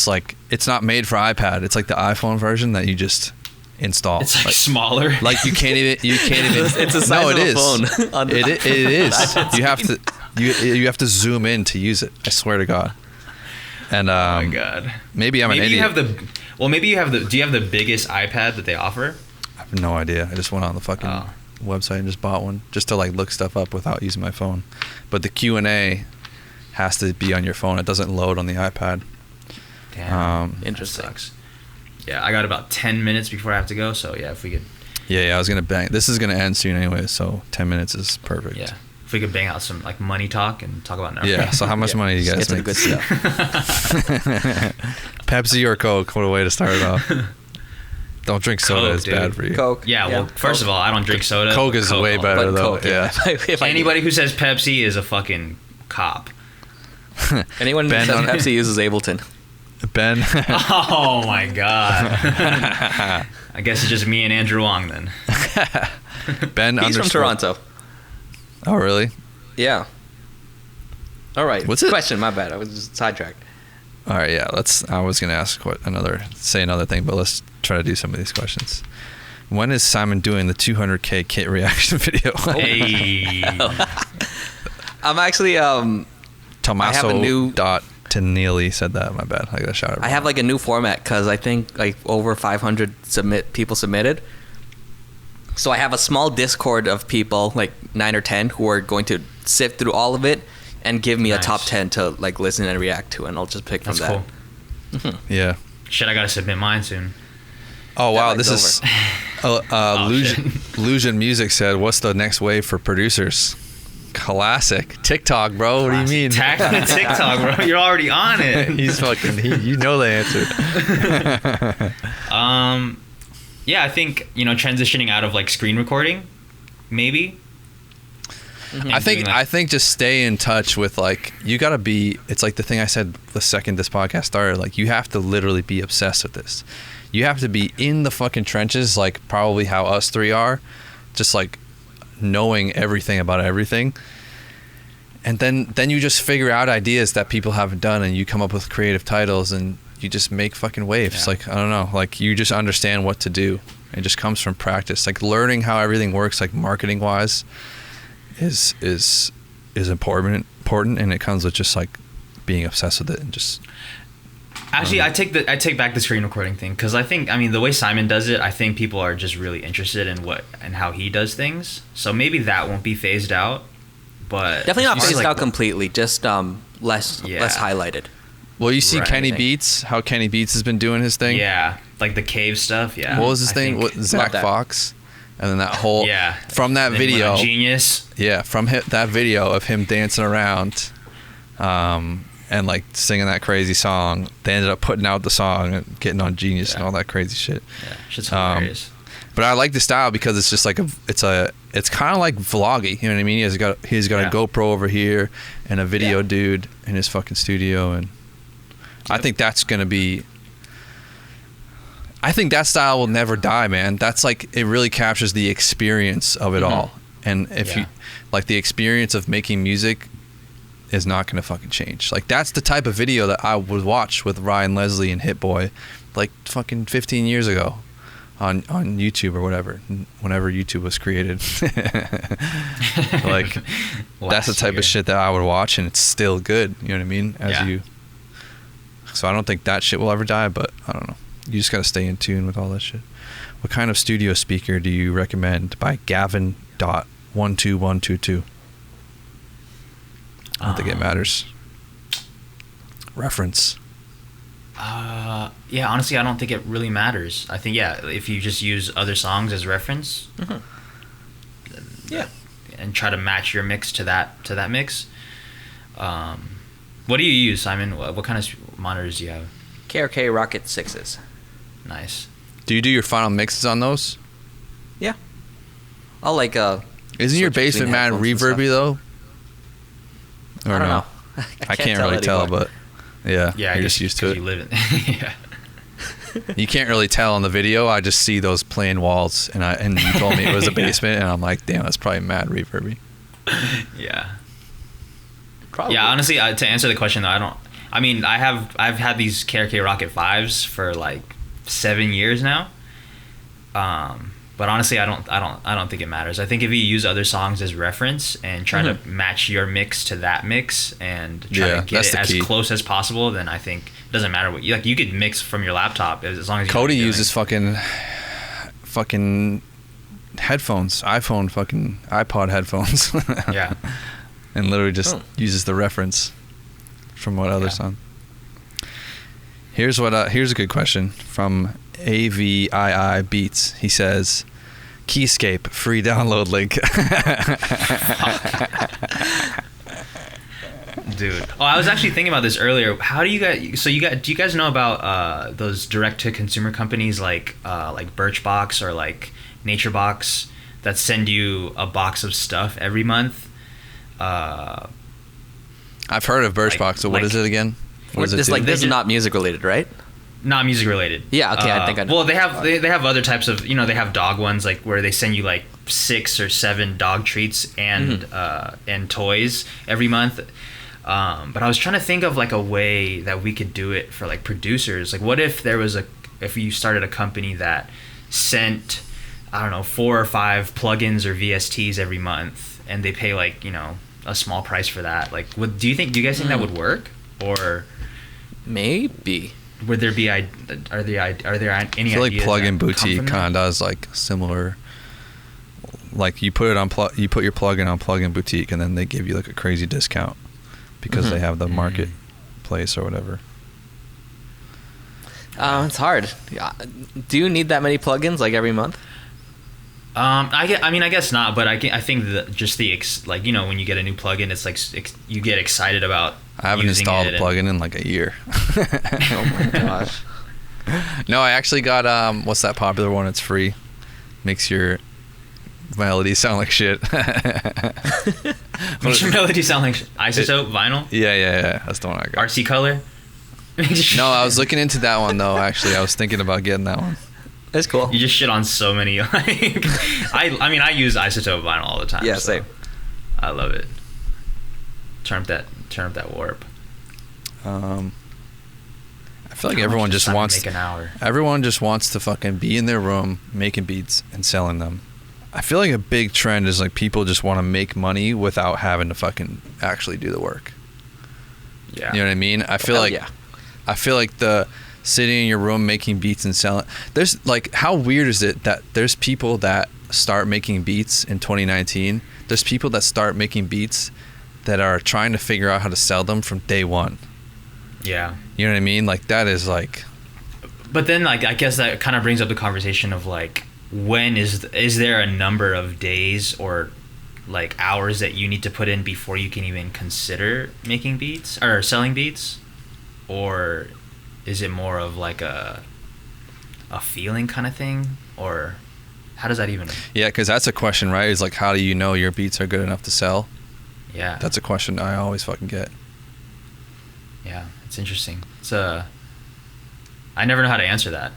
like, it's not made for iPad. It's like the iPhone version that you just install. It's like smaller. Like you can't even. It's the size of a phone. It is. You have to zoom in to use it. I swear to God. And oh my God. Maybe I'm an idiot. Do you have the biggest iPad that they offer? I have no idea. I just went on the fucking website and just bought one just to like look stuff up without using my phone. But the Q&A has to be on your phone. It doesn't load on the iPad. Damn. Interesting. Sucks. Yeah, I got about 10 minutes before I have to go, so yeah, if we could... Yeah, I was going to bang... This is going to end soon anyway, so 10 minutes is perfect. Yeah. If we could bang out some, like, money talk and talk about... Yeah, so how much money do you guys make? Get to the good stuff. Pepsi or Coke? What a way to start it off. Don't drink soda. Coke, it's dude. bad for you. Coke. Yeah, well, first of all, I don't drink soda. Coke is way better, though. Coke, yeah. Anybody who says Pepsi is a fucking cop. Anyone who says Pepsi uses Ableton. Ben. Oh, my God. I guess it's just me and Andrew Wong, then. Ben He's from Toronto. Oh, really? Yeah. All right. What's it? Question, my bad. I was just sidetracked. All right, yeah. I was gonna ask say another thing, but let's try to do some of these questions. When is Simon doing the 200K kit reaction video? Hey. I'm actually Tommaso Neely said that. My bad. I got a shout out. I have like a new format because I think like over 500 people submitted. So I have a small Discord of people, like 9 or 10, who are going to sift through all of it and give me a top 10 to like listen and react to, and I'll just pick from that. That's cool. Yeah. Shit, I gotta submit mine soon. Oh wow, this is Lusion Music said, "What's the next wave for producers?" Classic TikTok, bro. What do you mean? Tag me on TikTok, bro. You're already on it. He's fucking. You know the answer. Yeah, I think transitioning out of like screen recording, maybe. I think just stay in touch with like you gotta be. It's like the thing I said the second this podcast started. Like you have to literally be obsessed with this. You have to be in the fucking trenches, like probably how us three are, just like knowing everything about everything. And then you just figure out ideas that people haven't done, and you come up with creative titles, and you just make fucking waves. Yeah. Like I don't know, like you just understand what to do. It just comes from practice. Like learning how everything works, like marketing wise, is important, and it comes with just like being obsessed with it and just. Actually, I take back the screen recording thing, because I think the way Simon does it, I think people are just really interested in how he does things. So maybe that won't be phased out, but definitely not phased like, out completely. Just less highlighted. Well, you see Right. Kenny Beats, how Kenny Beats has been doing his thing. Yeah, like the cave stuff. Yeah. What was his thing? think- Zach that. Fox, and then that whole from that Then he went video. on Genius. Yeah, from that video of him dancing around, and like singing that crazy song. They ended up putting out the song and getting on Genius and all that crazy shit. Yeah, shit's hilarious. But I like the style because it's just like it's kind of like vloggy. You know what I mean? He's got a GoPro over here and a video dude in his fucking studio, and I think that's gonna be. I think that style will never die, man. That's like it really captures the experience of it all, and if you like the experience of making music is not gonna fucking change. Like that's the type of video that I would watch with Ryan Leslie and Hit Boy, like fucking 15 years ago. On YouTube or whatever, whenever YouTube was created. Like that's the type of shit that I would watch, and it's still good. You know what I mean? So I don't think that shit will ever die, but I don't know. You just gotta stay in tune with all that shit. What kind of studio speaker do you recommend? By Gavin.12122. I don't think it matters. Reference. Yeah, honestly, I don't think it really matters. I think if you just use other songs as reference, and try to match your mix to that mix. What do you use, Simon? What kind of monitors do you have? KRK Rocket 6s. Nice. Do you do your final mixes on those? Yeah. I'll like Isn't your switch basement between mad headphones and reverby though? Or I don't no? know. I can't really tell, anymore. but yeah, Yeah, you're just used to it. You live in. Yeah. You can't really tell on the video. I just see those plain walls, and you told me it was a basement, and I'm like, damn, that's probably mad reverby. Yeah. Probably. Yeah, honestly, to answer the question though, I've had these KRK Rocket 5s for like 7 years now. But honestly, I don't think it matters. I think if you use other songs as reference and try to match your mix to that mix and try to get it as close as possible, then I think it doesn't matter what you could mix from your laptop as long as you Cody know what you're uses fucking headphones, iPhone fucking iPod headphones. Yeah. And literally just uses the reference from what other song. Here's a good question from AVII Beats. He says, Keyscape free download link. Dude. Oh, I was actually thinking about this earlier. How do you guys? Do you guys know about those direct to consumer companies like Birchbox or like NatureBox that send you a box of stuff every month? I've heard of Birchbox. So what is it again? What does it do? This is not music related, right? Not music related. Yeah, okay, I think I know. Well, they have other types of, they have dog ones like where they send you like 6 or 7 dog treats and toys every month. But I was trying to think of like a way that we could do it for like producers. Like, what if if you started a company that sent, I don't know, 4 or 5 plugins or VSTs every month, and they pay like a small price for that. Like, do you guys think that would work, or maybe? Would there be are there any I feel like ideas Plugin that come Boutique from that? kind of does like similar. Like you put your plugin on Plugin Boutique, and then they give you like a crazy discount because they have the marketplace or whatever. It's hard. Do you need that many plugins like every month? I guess not, but I think that just when you get a new plugin, it's like you get excited about. I haven't installed a plugin in like a year. Oh my gosh. No, I actually got what's that popular one? It's free. Makes your melody sound like shit. Makes your melody sound like Isotope Vinyl? Yeah. That's the one I got. RC Color? No, I was looking into that one though. Actually, I was thinking about getting that one. It's cool. You just shit on so many. I use Isotope Vinyl all the time. Yeah, so same. I love it. Turn up that warp. I feel like everyone just wants to fucking be in their room making beats and selling them. I feel like a big trend is like people just want to make money without having to fucking actually do the work. Yeah. You know what I mean? I feel like the sitting in your room making beats and selling. There's like, how weird is it that there's people that start making beats in 2019? There's people that start making beats that are trying to figure out how to sell them from day one. Yeah. You know what I mean? Like that is like. But then like I guess that kind of brings up the conversation of like, when is there a number of days or like hours that you need to put in before you can even consider making beats or selling beats, or is it more of like a feeling kind of thing, or how does that even? Yeah, because that's a question, right? Is like, how do you know your beats are good enough to sell? Yeah, that's a question I always fucking get. Yeah, it's interesting. I never know how to answer that.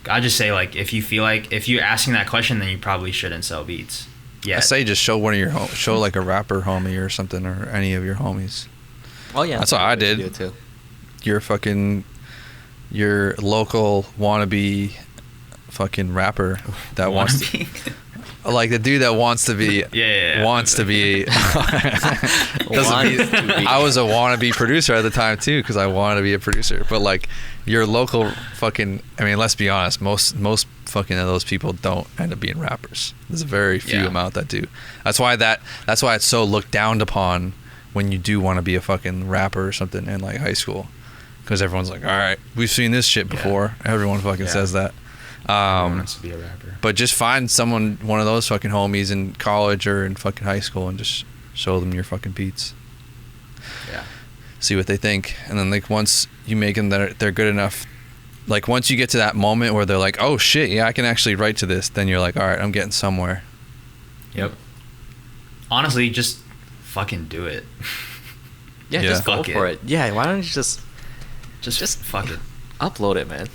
I just say like, if you're asking that question, then you probably shouldn't sell beats. Yeah, I say just show one of your show like a rapper homie or something, or any of your homies. Oh yeah, that's what I did. Too. Your local wannabe fucking rapper that wants to, like the dude that wants to be wants to be. I was a wannabe producer at the time too, because I wanted to be a producer. But like your local fucking, I mean, let's be honest, most fucking of those people don't end up being rappers. There's a very few amount that do. That's why it's so looked down upon when you do want to be a fucking rapper or something in like high school, because everyone's like, all right, we've seen this shit before. Everyone fucking says that. Everyone wants to be a rapper. But just find one of those fucking homies in college or in fucking high school and just show them your fucking beats. Yeah. See what they think. And then like once you make them that they're good enough, like once you get to that moment where they're like, oh shit, yeah, I can actually write to this, then you're like, all right, I'm getting somewhere. Yep. Honestly, just fucking do it. Yeah, Yeah. just go Fuck for it. it. Yeah, why don't you just fuck it. upload it, man?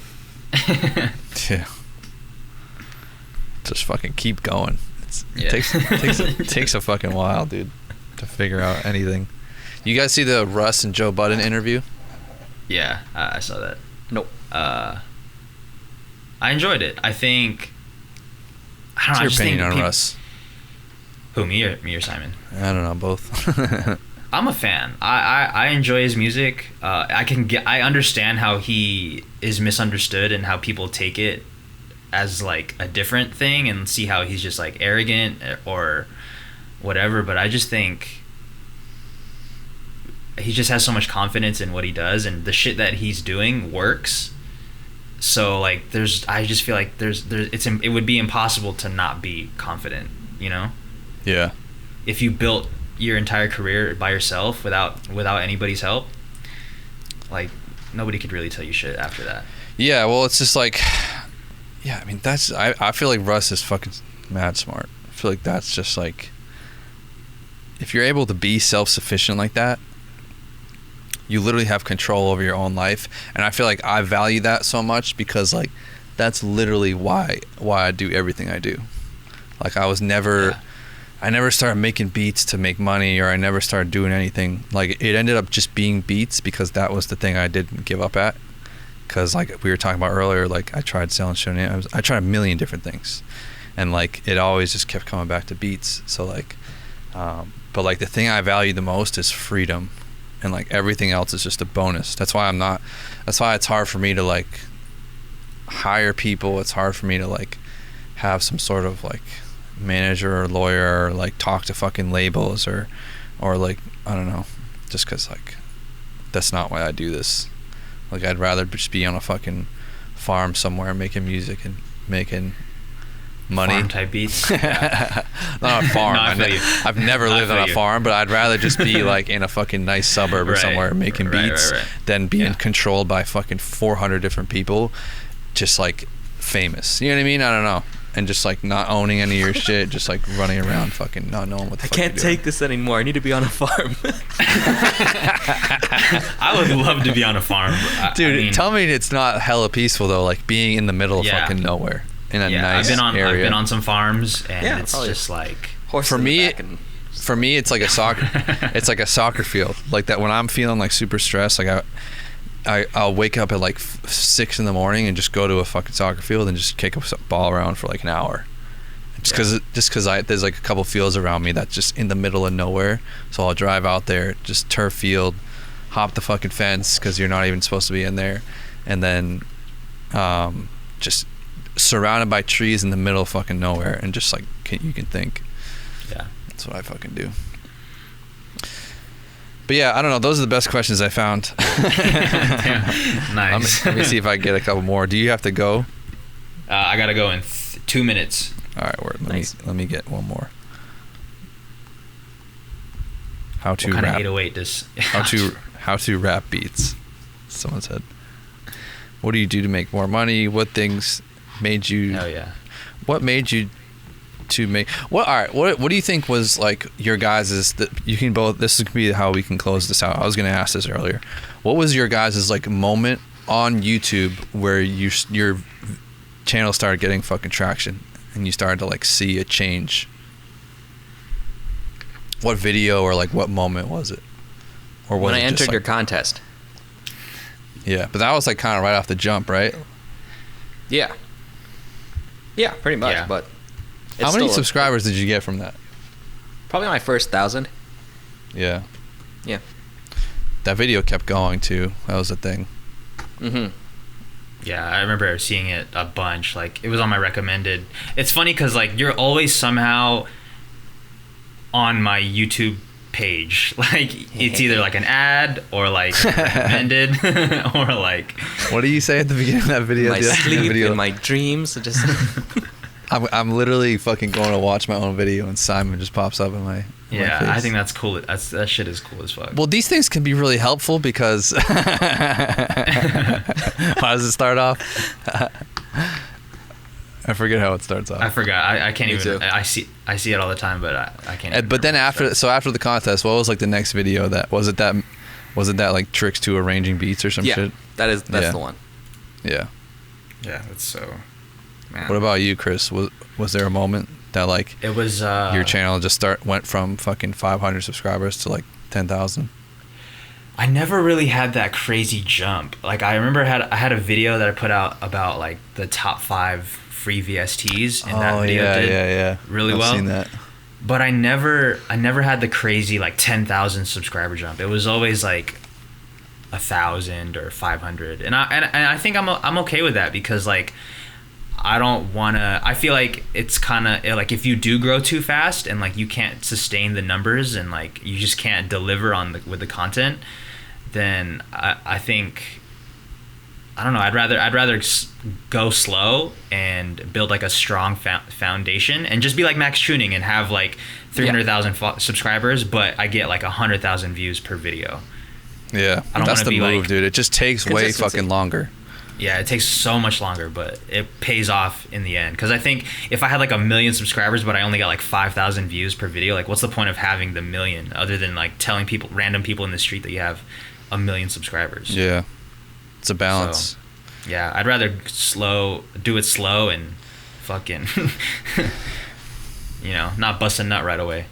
Yeah. Just fucking keep going. Yeah. It takes a fucking while, dude, to figure out anything. You guys see the Russ and Joe Budden interview? Yeah, I saw that. Nope. I enjoyed it. I think. I don't know. What's I your just think opinion on Russ? Who, me or Simon? I don't know, both. I'm a fan. I enjoy his music. I understand how he is misunderstood and how people take it as like a different thing and see how he's just like arrogant or whatever. But I just think he just has so much confidence in what he does, and the shit that he's doing works. So like I just feel like it would be impossible to not be confident, you know? Yeah. If you built your entire career by yourself without anybody's help, like nobody could really tell you shit after that. Yeah, well, it's just like, yeah, I mean, I feel like Russ is fucking mad smart. I feel like that's just like, if you're able to be self-sufficient like that, you literally have control over your own life. And I feel like I value that so much because like, that's literally why I do everything I do. Like I never started making beats to make money, or I never started doing anything. Like, it ended up just being beats because that was the thing I didn't give up at. Because, like we were talking about earlier, like, I tried selling shonen. I tried a million different things. And, like, it always just kept coming back to beats. So, like, but, like, the thing I value the most is freedom. And, like, everything else is just a bonus. That's why it's hard for me to, like, hire people. It's hard for me to, like, have some sort of, like, manager or lawyer, or like talk to fucking labels or like, I don't know, just because like that's not why I do this. Like, I'd rather just be on a fucking farm somewhere making music and making money. Farm type beats. Not a farm. No, I've never lived on a farm, but I'd rather just be like in a fucking nice suburb or somewhere making beats than being controlled by fucking 400 different people, just like famous. You know what I mean? I don't know. And just like not owning any of your shit, just like running around fucking not knowing what the fuck I can't you're doing. take this anymore. I need to be on a farm. I would love to be on a farm. Dude, I mean, tell me it's not hella peaceful though, like being in the middle of fucking nowhere in a nice area. I've been on some farms, and it's probably. just like Horse For in the me, back and- for me, it's like a soccer field. Like that when I'm feeling like super stressed, like I'll wake up at like 6 in the morning and just go to a fucking soccer field and just kick a ball around for like an hour. Just because there's like a couple fields around me that's just in the middle of nowhere. So I'll drive out there, just turf field, hop the fucking fence because you're not even supposed to be in there, and then just surrounded by trees in the middle of fucking nowhere, and just like you can think. Yeah. That's what I fucking do. But yeah, I don't know. Those are the best questions I found. Nice. Let me see if I can get a couple more. Do you have to go? I gotta go in 2 minutes. All right, word. Nice. Let me get one more. How to What kind rap? of 808 does? How to rap beats? Someone said. What do you do to make more money? What things made you? Oh yeah. What made you to make what? All right. What do you think was like your guys's that you can both? This is gonna be how we can close this out. I was gonna ask this earlier. What was your guys's like moment on YouTube where your channel started getting fucking traction and you started to like see a change? What video or like what moment was it? Or was when I it just, entered like- your contest. Yeah, but that was like kind of right off the jump, right? Yeah. Yeah, pretty much. Yeah. But it's How many still subscribers did you get from that? probably my first 1,000. Yeah. Yeah. That video kept going too. That was the thing. Mm-hmm. Yeah, I remember seeing it a bunch. Like, it was on my recommended. It's funny because like you're always somehow on my YouTube page. Like it's either like an ad or like recommended or like. What do you say at the beginning of that video? My sleep and my dreams. Just. I'm literally fucking going to watch my own video and Simon just pops up in my. Yeah, face. I think that's cool. That shit is cool as fuck. Well, these things can be really helpful because. How does it start off? I forget how it starts off. I forgot. I can't Me even. too. I see it all the time, but I can't. Even But then remember after the contest, what was like the next video? Was it that like tricks to arranging beats or some shit? That's the one. Yeah. Yeah, that's so. Man. What about you, Chris? Was there a moment that like It was your channel just went from fucking 500 subscribers to like 10,000? I never really had that crazy jump. Like I remember I had a video that I put out about like the top 5 free VSTs, and that video did really well. I've seen that. But I never had the crazy like 10,000 subscriber jump. It was always like 1,000 or 500, and I think I'm okay with that because like. I don't want to. I feel like it's kind of like if you do grow too fast and like you can't sustain the numbers and like you just can't deliver with the content, then I think I don't know. I'd rather go slow and build like a strong foundation and just be like Max Tuning and have like 300,000 subscribers, but I get like 100,000 views per video. Yeah, I don't that's wanna the be move, like, dude. It just takes way fucking longer. Yeah, it takes so much longer, but it pays off in the end. Because I think if I had like 1 million subscribers, but I only got like 5,000 views per video, like what's the point of having the million other than like telling random people in the street that you have 1 million subscribers? Yeah, it's a balance. So, yeah, I'd rather do it slow and fucking, not bust a nut right away.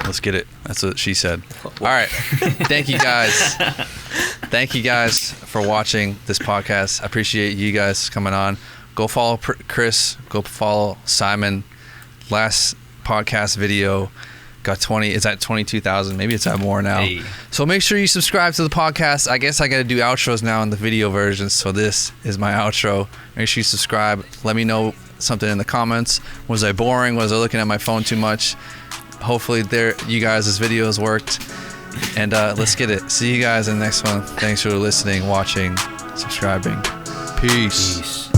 Let's get it. That's what she said. All right. Thank you guys. Thank you guys for watching this podcast. I appreciate you guys coming on. Go follow Chris. Go follow Simon. Last podcast video got 20. It's at 22,000. Maybe it's at more now. Hey. So make sure you subscribe to the podcast. I guess I got to do outros now in the video version. So this is my outro. Make sure you subscribe. Let me know something in the comments. Was I boring? Was I looking at my phone too much? Hopefully you guys' videos worked. And let's get it. See you guys in the next one. Thanks for listening, watching, subscribing. Peace.